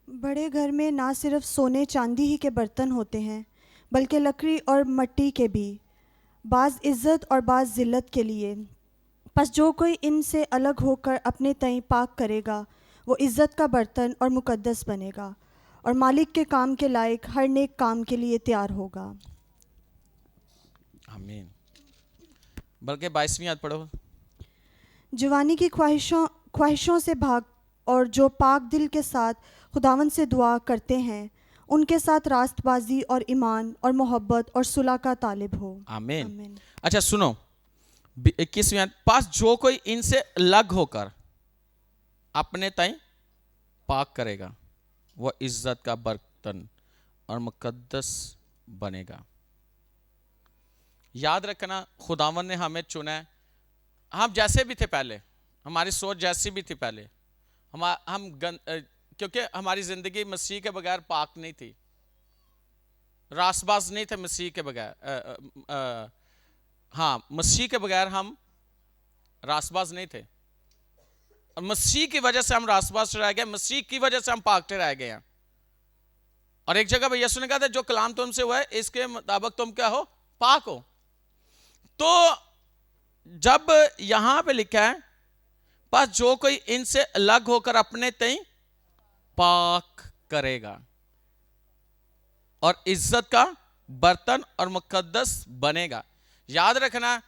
बड़े घर में ना सिर्फ सोने चांदी ही के बर्तन होते हैं बल्कि लकड़ी और मिट्टी के भी, बाज इज्जत और बाज जिल्लत के लिए। बस जो कोई इनसे अलग होकर अपने तय पाक करेगा वो इज्जत का बर्तन और मुकद्दस बनेगा और मालिक के काम के लायक हर नेक काम के लिए तैयार होगा। आमीन। बल्कि 22वीं आयत पढ़ो। जवानी की ख्वाहिशों से भाग और जो पाक दिल के साथ खुदावन से दुआ करते हैं उनके साथ रास्तबाजी और ईमान और मोहब्बत और सुलह का तालिब हो। आमीन। आमीन। अच्छा सुनो 21वीं आयत, पास जो कोई इनसे अलग होकर अपने तय पाक करेगा वह इज्जत का बर्तन और मुकद्दस बनेगा। याद रखना खुदावन ने हमें चुना है, हम जैसे भी थे पहले, हमारी सोच जैसी भी थी पहले, क्योंकि हमारी जिंदगी मसीह के बगैर पाक नहीं थी, रासबाज नहीं थे मसीह के बगैर। हाँ, मसीह के बगैर हम रासबाज नहीं थे और मसीह की वजह से हम रासबाज रह गए, मसीह की वजह से हम पाकते रह गए हैं। और एक जगह यीशु ने कहा था जो कलाम तुमसे हुआ है इसके मुताबिक तुम क्या हो, पाक हो। तो जब यहां पे लिखा है बस जो कोई इनसे अलग होकर अपने तय पाक करेगा और इज्जत का बर्तन और मुकद्दस बनेगा। याद रखना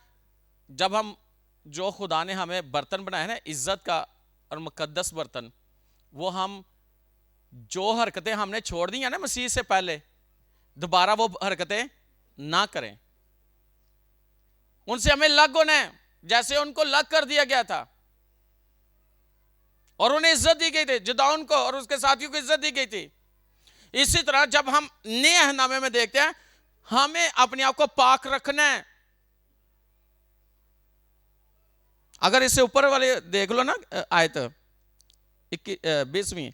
जब हम जो खुदा ने हमें बर्तन बनाया है ना, इज्जत का और मुकद्दस बर्तन, वो हम जो हरकतें हमने छोड़ दी हैं ना मसीह से पहले, दोबारा वो हरकतें ना करें। उनसे हमें लग होना है जैसे उनको लग कर दिया गया था और उन्हें इज्जत दी गई थी, जिदाउन को और उसके साथियों को इज्जत दी गई थी। इसी तरह जब हम नए अहदनामे में देखते हैं हमें अपने आप को पाक रखना है। अगर इससे ऊपर वाले देख लो ना आयत 20वीं,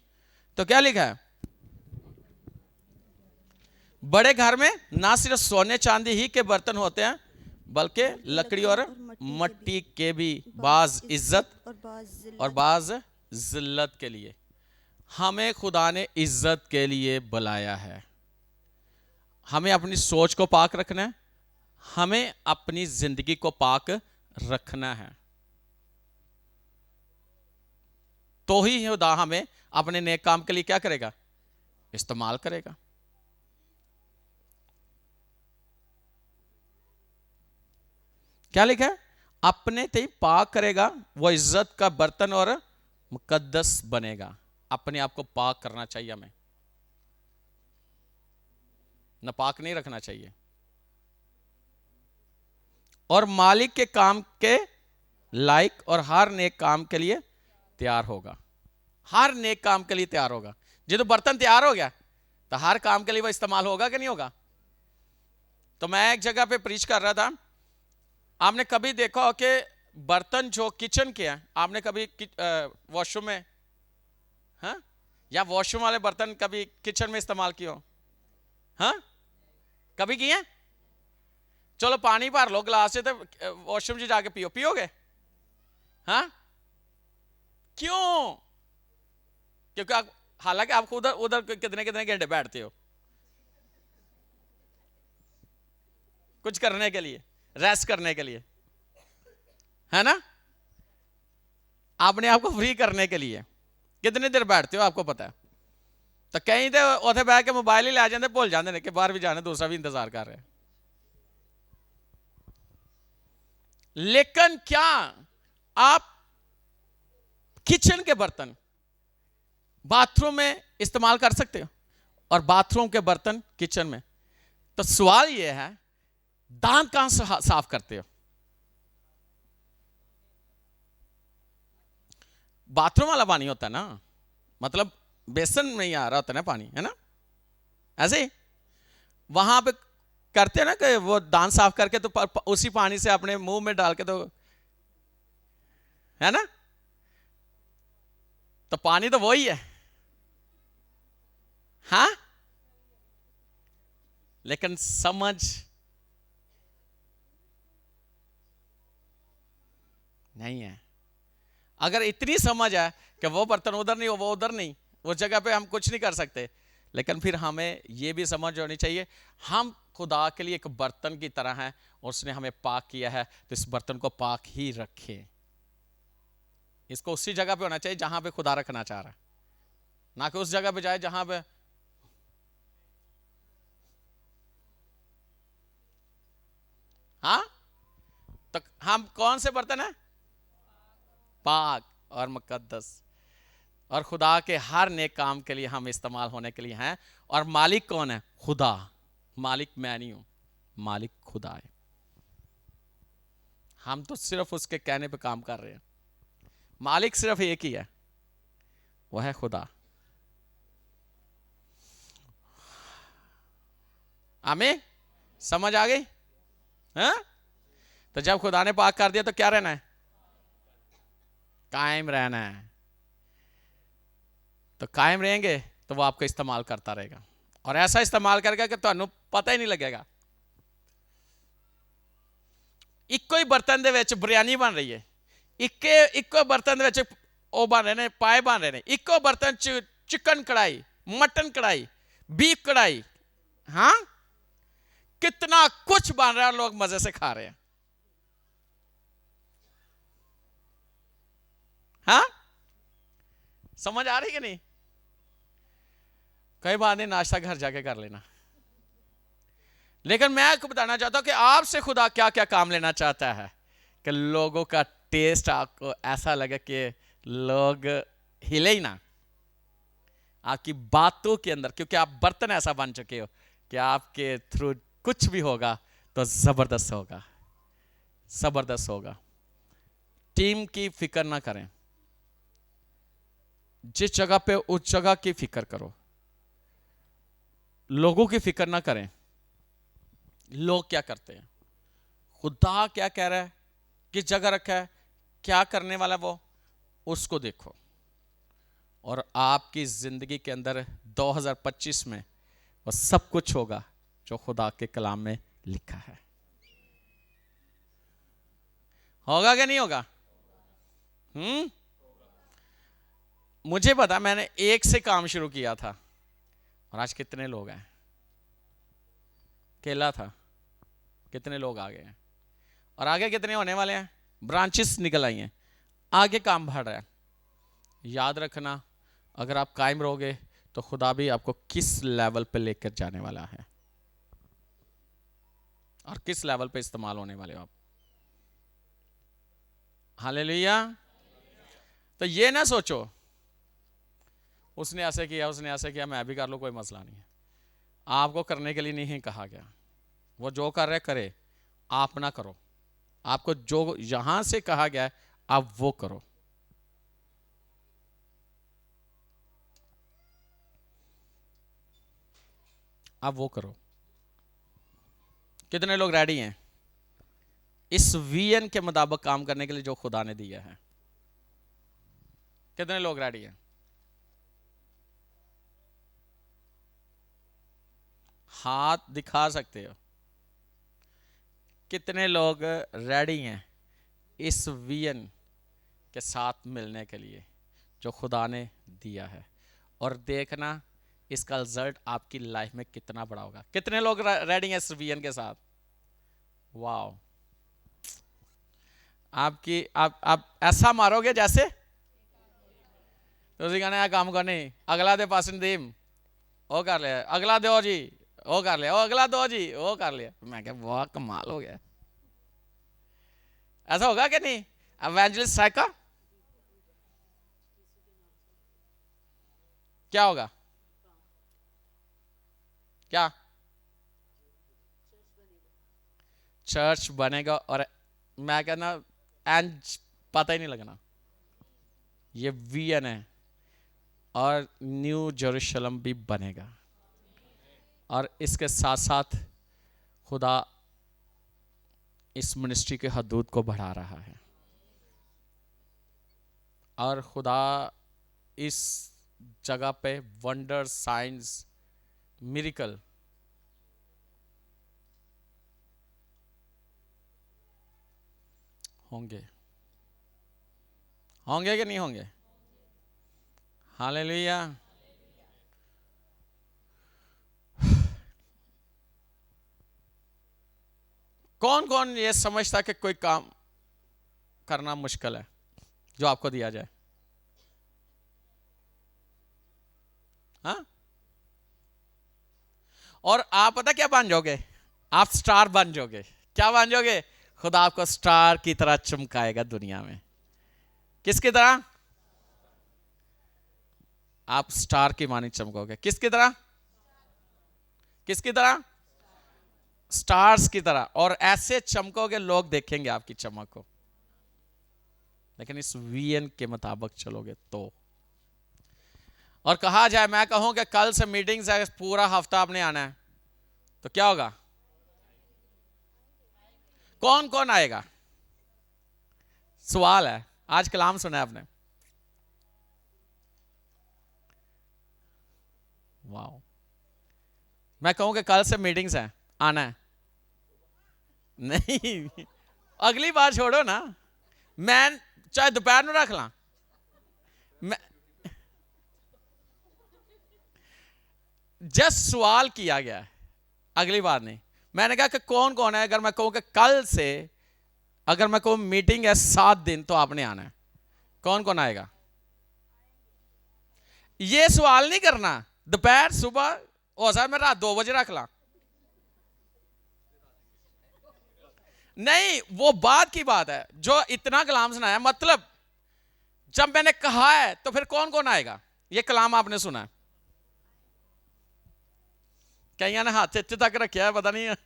तो क्या लिखा है, बड़े घर में ना सिर्फ सोने चांदी ही के बर्तन होते हैं बल्कि लकड़ी और मिट्टी के भी, बाज इज्जत और बाज जिल्लत के लिए। हमें खुदा ने इज्जत के लिए बुलाया है। हमें अपनी सोच को पाक रखना है, हमें अपनी जिंदगी को पाक रखना है, तो ही खुदा हमें अपने नेक काम के लिए क्या करेगा, इस्तेमाल करेगा। क्या लिखा है, अपने ते पाक करेगा वो इज्जत का बर्तन और मुकद्दस बनेगा। अपने आप को पाक करना चाहिए हमें, नापाक नहीं रखना चाहिए। और मालिक के काम के लायक और हर नेक काम के लिए तैयार होगा। हर नेक काम के लिए तैयार होगा। जो तो बर्तन तैयार हो गया तो हर काम के लिए वो इस्तेमाल होगा कि नहीं होगा। तो मैं एक जगह पे प्रीच कर रहा था, आपने कभी देखा हो कि बर्तन जो किचन के हैं, आपने कभी वॉशरूम में हाँ, या वॉशरूम वाले बर्तन कभी किचन में इस्तेमाल किए हो? हाँ, कभी किए? चलो पानी भर लो गिलास से, तो वॉशरूम से जाके पियोगे? हाँ, क्यों? क्योंकि आप, हालांकि आप उधर उधर कितने कितने घंटे बैठते हो कुछ करने के लिए, रेस्ट करने के लिए, है ना? अपने आप को फ्री करने के लिए कितनी देर बैठते हो आपको पता है? तो कहीं तो उथे बह के मोबाइल ही लै जाते, भुल जाते हैं कि बाहर भी जाने, दूसरा भी इंतजार कर रहे हैं। लेकिन क्या आप किचन के बर्तन बाथरूम में इस्तेमाल कर सकते हो और बाथरूम के बर्तन किचन में? तो सवाल यह है, दांत कहां से साफ करते हो? बाथरूम वाला पानी होता है ना, मतलब बेसन में ही आ रहा होता है ना पानी, है ना? ऐसे ही वहां पे करते हैं ना कि वो दांत साफ करके तो उसी पानी से अपने मुंह में डाल के, तो है ना? तो पानी तो वही है, हाँ, लेकिन समझ नहीं है। अगर इतनी समझ है कि वो बर्तन उधर नहीं, वो उधर नहीं, उस जगह पे हम कुछ नहीं कर सकते, लेकिन फिर हमें यह भी समझ होनी चाहिए हम खुदा के लिए एक बर्तन की तरह हैं और उसने हमें पाक किया है, तो इस बर्तन को पाक ही रखे। इसको उसी जगह पे होना चाहिए जहां पे खुदा रखना चाह रहा है, ना कि उस जगह पे जाए जहां पे, हाँ, तो हम कौन से बर्तन हैं? पाक और मुकद्दस, और खुदा के हर नेक काम के लिए हम इस्तेमाल होने के लिए हैं। और मालिक कौन है? खुदा। मालिक मैं नहीं हूं, मालिक खुदा है। हम तो सिर्फ उसके कहने पे काम कर रहे हैं। मालिक सिर्फ एक ही है, वह है खुदा। हमें समझ आ गई? हाँ? तो जब खुदा ने पाक कर दिया तो क्या रहना है? कायम रहना है। तो कायम रहेंगे तो वो आपको इस्तेमाल करता रहेगा, और ऐसा इस्तेमाल करेगा कि ਤੁਹਾਨੂੰ पता ही नहीं लगेगा। ਇੱਕੋ ਹੀ बर्तन ਦੇ ਵਿੱਚ ਬਿਰਿਆਨੀ ਬਣ ਰਹੀ ਹੈ, ਇੱਕੋ बर्तन ਦੇ ਵਿੱਚ ਉਹ ਬਣ ਰਹੇ ਨੇ, ਪਾਏ ਬਣ ਰਹੇ ਨੇ, ਇੱਕੋ बर्तन ਚ चिकन कढ़ाई, मटन कढ़ाई, बीफ कढ़ाई, हाँ, कितना कुछ बन रहा है, लोग मजे से खा रहे हैं। हाँ, समझ आ रही कि नहीं? कई बात नहीं, नाश्ता घर जाके कर लेना। लेकिन मैं आपको बताना चाहता हूं कि आपसे खुदा क्या क्या काम लेना चाहता है कि लोगों का टेस्ट आपको ऐसा लगे कि लोग हिले ही ना आपकी बातों के अंदर, क्योंकि आप बर्तन ऐसा बन चुके हो कि आपके थ्रू कुछ भी होगा तो जबरदस्त होगा, जबरदस्त होगा। टीम की फिक्र ना करें, जिस जगह पे उस जगह की फिक्र करो, लोगों की फिक्र ना करें लोग क्या करते हैं, खुदा क्या कह रहा है, किस जगह रखा है, क्या करने वाला वो, उसको देखो। और आपकी जिंदगी के अंदर 2025 में वो सब कुछ होगा जो खुदा के कलाम में लिखा है। होगा क्या नहीं होगा? मुझे पता, मैंने एक से काम शुरू किया था और आज कितने लोग हैं। अकेला था, कितने लोग आ गए हैं, और आगे कितने होने वाले हैं। ब्रांचेस निकल आई हैं, आगे काम बढ़ रहा है। याद रखना, अगर आप कायम रहोगे तो खुदा भी आपको किस लेवल पे लेकर जाने वाला है और किस लेवल पे इस्तेमाल होने वाले हो आप। हालेलुया। तो ये ना सोचो उसने ऐसे किया, उसने ऐसे किया, मैं भी कर लूं, कोई मसला नहीं है। आपको करने के लिए नहीं कहा गया, वो जो कर रहे करे, आप ना करो। आपको जो यहां से कहा गया है आप वो करो। आप वो करो। कितने लोग रेडी हैं इस विजन के मुताबिक काम करने के लिए जो खुदा ने दिया है? कितने लोग रेडी हैं? हाथ दिखा सकते हो। कितने लोग रेडी हैं इस विजन के साथ मिलने के लिए जो खुदा ने दिया है, और देखना इसका रिजल्ट आपकी लाइफ में कितना बड़ा होगा। कितने लोग रेडी हैं इस विजन के साथ? वाओ, आपकी आप ऐसा मारोगे जैसे ਤੁਸੀਂ कहना काम को नहीं, अगला दे पास दीम वो कर लिया, अगला दो जी वो कर लिया, वो अगला दो जी वो कर लिया। मैं क्या वाह कमाल हो गया। ऐसा होगा कि नहीं? एवेंजलिस्ट साइका क्या होगा? क्या? चर्च बनेगा, और मैं कहना एंड पता ही नहीं लगना। ये विजन है, और न्यू जेरूशलम भी बनेगा, और इसके साथ साथ खुदा इस मिनिस्ट्री के हदूद को बढ़ा रहा है, और खुदा इस जगह पे वंडर, साइंस, मिरेकल होंगे। होंगे कि नहीं होंगे? हालेलुया। कौन कौन ये समझता कि कोई काम करना मुश्किल है जो आपको दिया जाए? हाँ? और आप पता क्या बन जाओगे? आप स्टार बन जाओगे। क्या बन जाओगे? खुदा आपको स्टार की तरह चमकाएगा दुनिया में। किसकी तरह? आप स्टार की मानी चमकोगे। किसकी तरह? किसकी तरह? स्टार्स की तरह। और ऐसे चमकोगे, लोग देखेंगे आपकी चमक को। लेकिन इस विजन के मुताबिक चलोगे तो। और कहा जाए, मैं कहूं कि कल से मीटिंग्स है, पूरा हफ्ता आपने आना है, तो क्या होगा? कौन कौन आएगा? सवाल है। आज कलाम सुना है आपने? वाह। मैं कहूं कि कल से मीटिंग्स है, आना है? नहीं, अगली बार छोड़ो ना, मैं चाहे दोपहर में रख ला। मैं जस्ट सवाल किया गया है, अगली बार नहीं। मैंने कहा कि कौन कौन है। अगर मैं कहूं कि कल से, अगर मैं कहूं मीटिंग है 7 दिन, तो आपने आना है। कौन कौन आएगा? ये सवाल नहीं करना। दोपहर, सुबह, हो सकता मैं रात 2 बजे रख ला। नहीं, वो बाद की बात है। जो इतना कलाम सुनाया, मतलब जब मैंने कहा है तो फिर कौन कौन आएगा? ये कलाम आपने सुना है? कहीं ने हाथ चच्चे तक रखे है, पता नहीं है।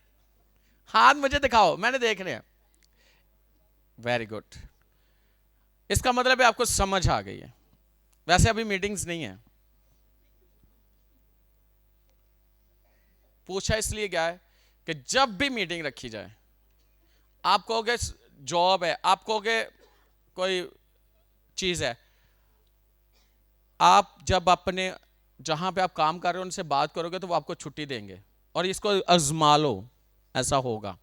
हाथ मुझे दिखाओ, मैंने देखने हैं। Very good. इसका मतलब है आपको समझ आ गई है। वैसे अभी मीटिंग्स नहीं है। पूछा इसलिए गया है कि जब भी मीटिंग रखी जाए, आप कहोगे जॉब है, आप कहोगे कोई चीज है, आप जब अपने जहां पे आप काम कर रहे हो उनसे बात करोगे तो वो आपको छुट्टी देंगे, और इसको आजमा लो, ऐसा होगा।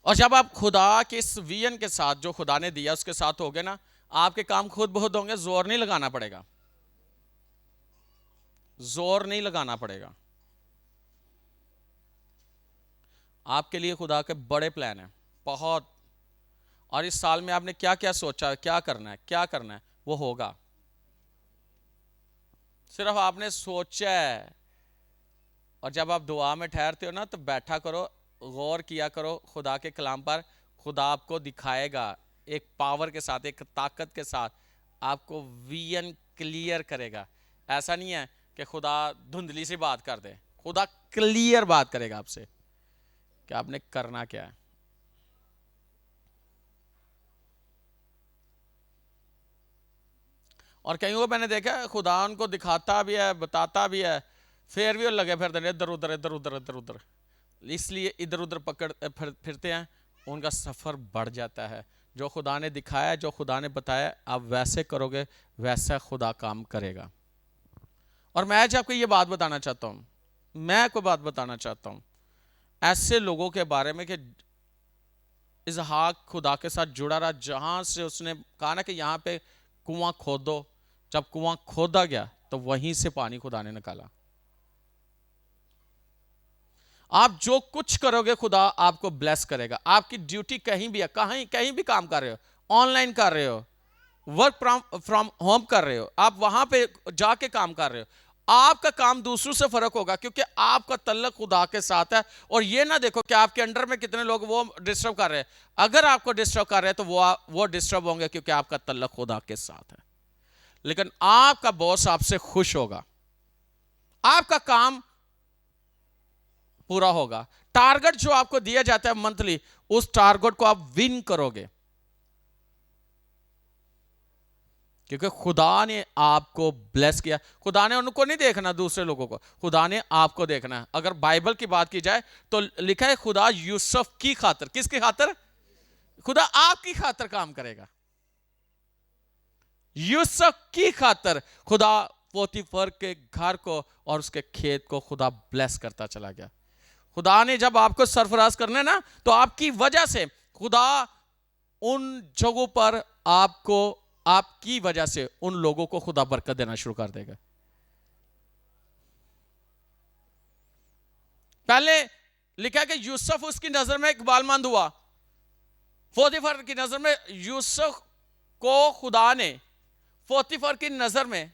और जब आप खुदा के इस विजन के साथ, जो खुदा ने दिया उसके साथ होगे ना, आपके काम खुद बहुत होंगे। जोर नहीं लगाना पड़ेगा, जोर नहीं लगाना पड़ेगा। आपके लिए खुदा के बड़े प्लान हैं, बहुत। और इस साल में आपने क्या क्या सोचा है, क्या करना है, क्या करना है, वो होगा। सिर्फ आपने सोचा है। और जब आप दुआ में ठहरते हो ना, तो बैठा करो, गौर किया करो खुदा के कलाम पर। खुदा आपको दिखाएगा एक पावर के साथ, एक ताकत के साथ, आपको विजन क्लियर करेगा। ऐसा नहीं है कि खुदा धुंधली सी बात कर दे, खुदा क्लियर बात करेगा आपसे कि आपने करना क्या है। और कहीं को मैंने देखा है, खुदा उनको दिखाता भी है, बताता भी है, फिर भी वो लगे फिरते इधर उधर इधर उधर इधर उधर। इसलिए इधर उधर पकड़ फिरते हैं, उनका सफ़र बढ़ जाता है। जो खुदा ने दिखाया, जो खुदा ने बताया, आप वैसे करोगे, वैसा खुदा काम करेगा। और मैं आज आपको ये बात बताना चाहता हूं, मैं आपको बात बताना चाहता हूं ऐसे लोगों के बारे में कि इसहाक खुदा के साथ जुड़ा रहा, जहां से उसने कहा ना कि यहां पे कुआं खोदो, जब कुआं खोदा गया तो वहीं से पानी खुदा ने निकाला। आप जो कुछ करोगे खुदा आपको ब्लेस करेगा। आपकी ड्यूटी कहीं भी है, कहीं भी काम कर रहे हो, ऑनलाइन कर रहे हो, वर्क फ्रॉम होम कर रहे हो, आप वहां पे जाके काम कर रहे हो, आपका काम दूसरों से फर्क होगा क्योंकि आपका तल्लक खुदा के साथ है। और ये ना देखो कि आपके अंडर में कितने लोग वो डिस्टर्ब कर रहे हैं। अगर आपको डिस्टर्ब कर रहे हैं तो वो डिस्टर्ब होंगे क्योंकि आपका तल्लक खुदा के साथ है। लेकिन आपका बॉस आपसे खुश होगा, आपका काम पूरा होगा। टारगेट जो आपको दिया जाता है मंथली, उस टारगेट को आप विन करोगे क्योंकि खुदा ने आपको ब्लेस किया। खुदा ने उनको नहीं देखना, दूसरे लोगों को, खुदा ने आपको देखना है। अगर बाइबल की बात की जाए तो लिखा है खुदा यूसुफ की खातिर, किसकी खातिर? खुदा आपकी खातिर काम करेगा। यूसुफ की खातिर खुदा पोतीफर के घर को और उसके खेत को खुदा ब्लेस करता चला गया। खुदा ने जब आपको सरफराज करना है ना, तो आपकी वजह से खुदा उन जगहों पर आपको, आपकी वजह से उन लोगों को खुदा बरकत देना शुरू कर देगा। पहले लिखा है कि यूसुफ उसकी नजर में इकबालमंद हुआ। पोतीफर की नजर में यूसुफ को खुदा ने पोतीफर की नजर में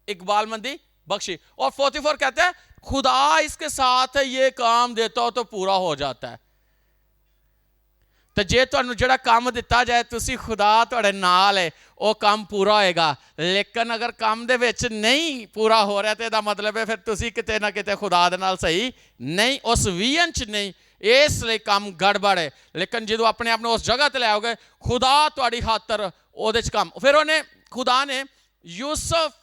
इकबालमंदी बख्शी। और पोतीफर कहता है खुदा इसके साथ है, ये काम देता हो तो पूरा हो जाता है। तो जे तुहानू जिहड़ा काम दिता जाए, तुसी खुदा तुहाडे नाल है, वो काम पूरा होएगा। लेकिन अगर काम दे विच नहीं पूरा हो रहा तो इसदा मतलब है फिर तुसी किते ना किते खुदा दे नाल सही नहीं, उस विजन च नहीं, इसलिए काम गड़बड़ है। लेकिन जो अपने आप उस जगह ते लाओगे, खुदा तुहाडी खातर ओहदे च काम। फिर उन्हें खुदा ने यूसुफ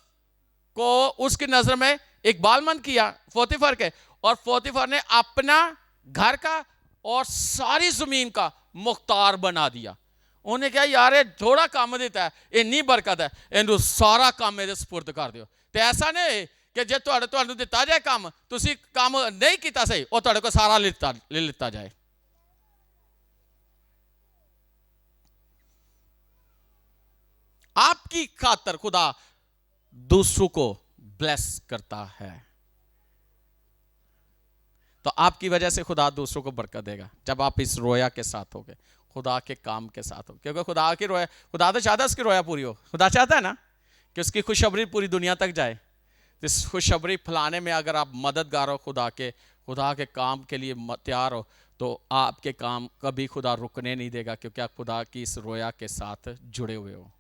को उसकी नजर में इकबालमंद किया पोतीफर के, और पोतीफर ने अपना घर का और सारी जमीन का मुख्तार बना दिया। उन्हें कहा यार ये थोड़ा काम देता है, इन्नी बरकत है, इन्हू सारा काम मेरे सुपुर्द कर दियो। तो ऐसा नहीं कि जे तुहानू दिता जाए काम, तुसी काम नहीं किया सही, वो तुहाडे को सारा ले लिता जाए। आपकी खातर खुदा दूसरों को ब्लेस करता है, तो आपकी वजह से खुदा दूसरों को बरकत देगा जब आप इस रोया के साथ होगे, खुदा के काम के साथ हो। क्योंकि खुदा की रोया, खुदा तो चाहता है उसकी रोया पूरी हो। खुदा चाहता है ना कि उसकी खुशखबरी पूरी दुनिया तक जाए। इस खुशखबरी फैलाने में अगर आप मददगार हो, खुदा के काम के लिए तैयार हो, तो आपके काम कभी खुदा रुकने नहीं देगा क्योंकि आप खुदा की इस रोया के साथ जुड़े हुए हो।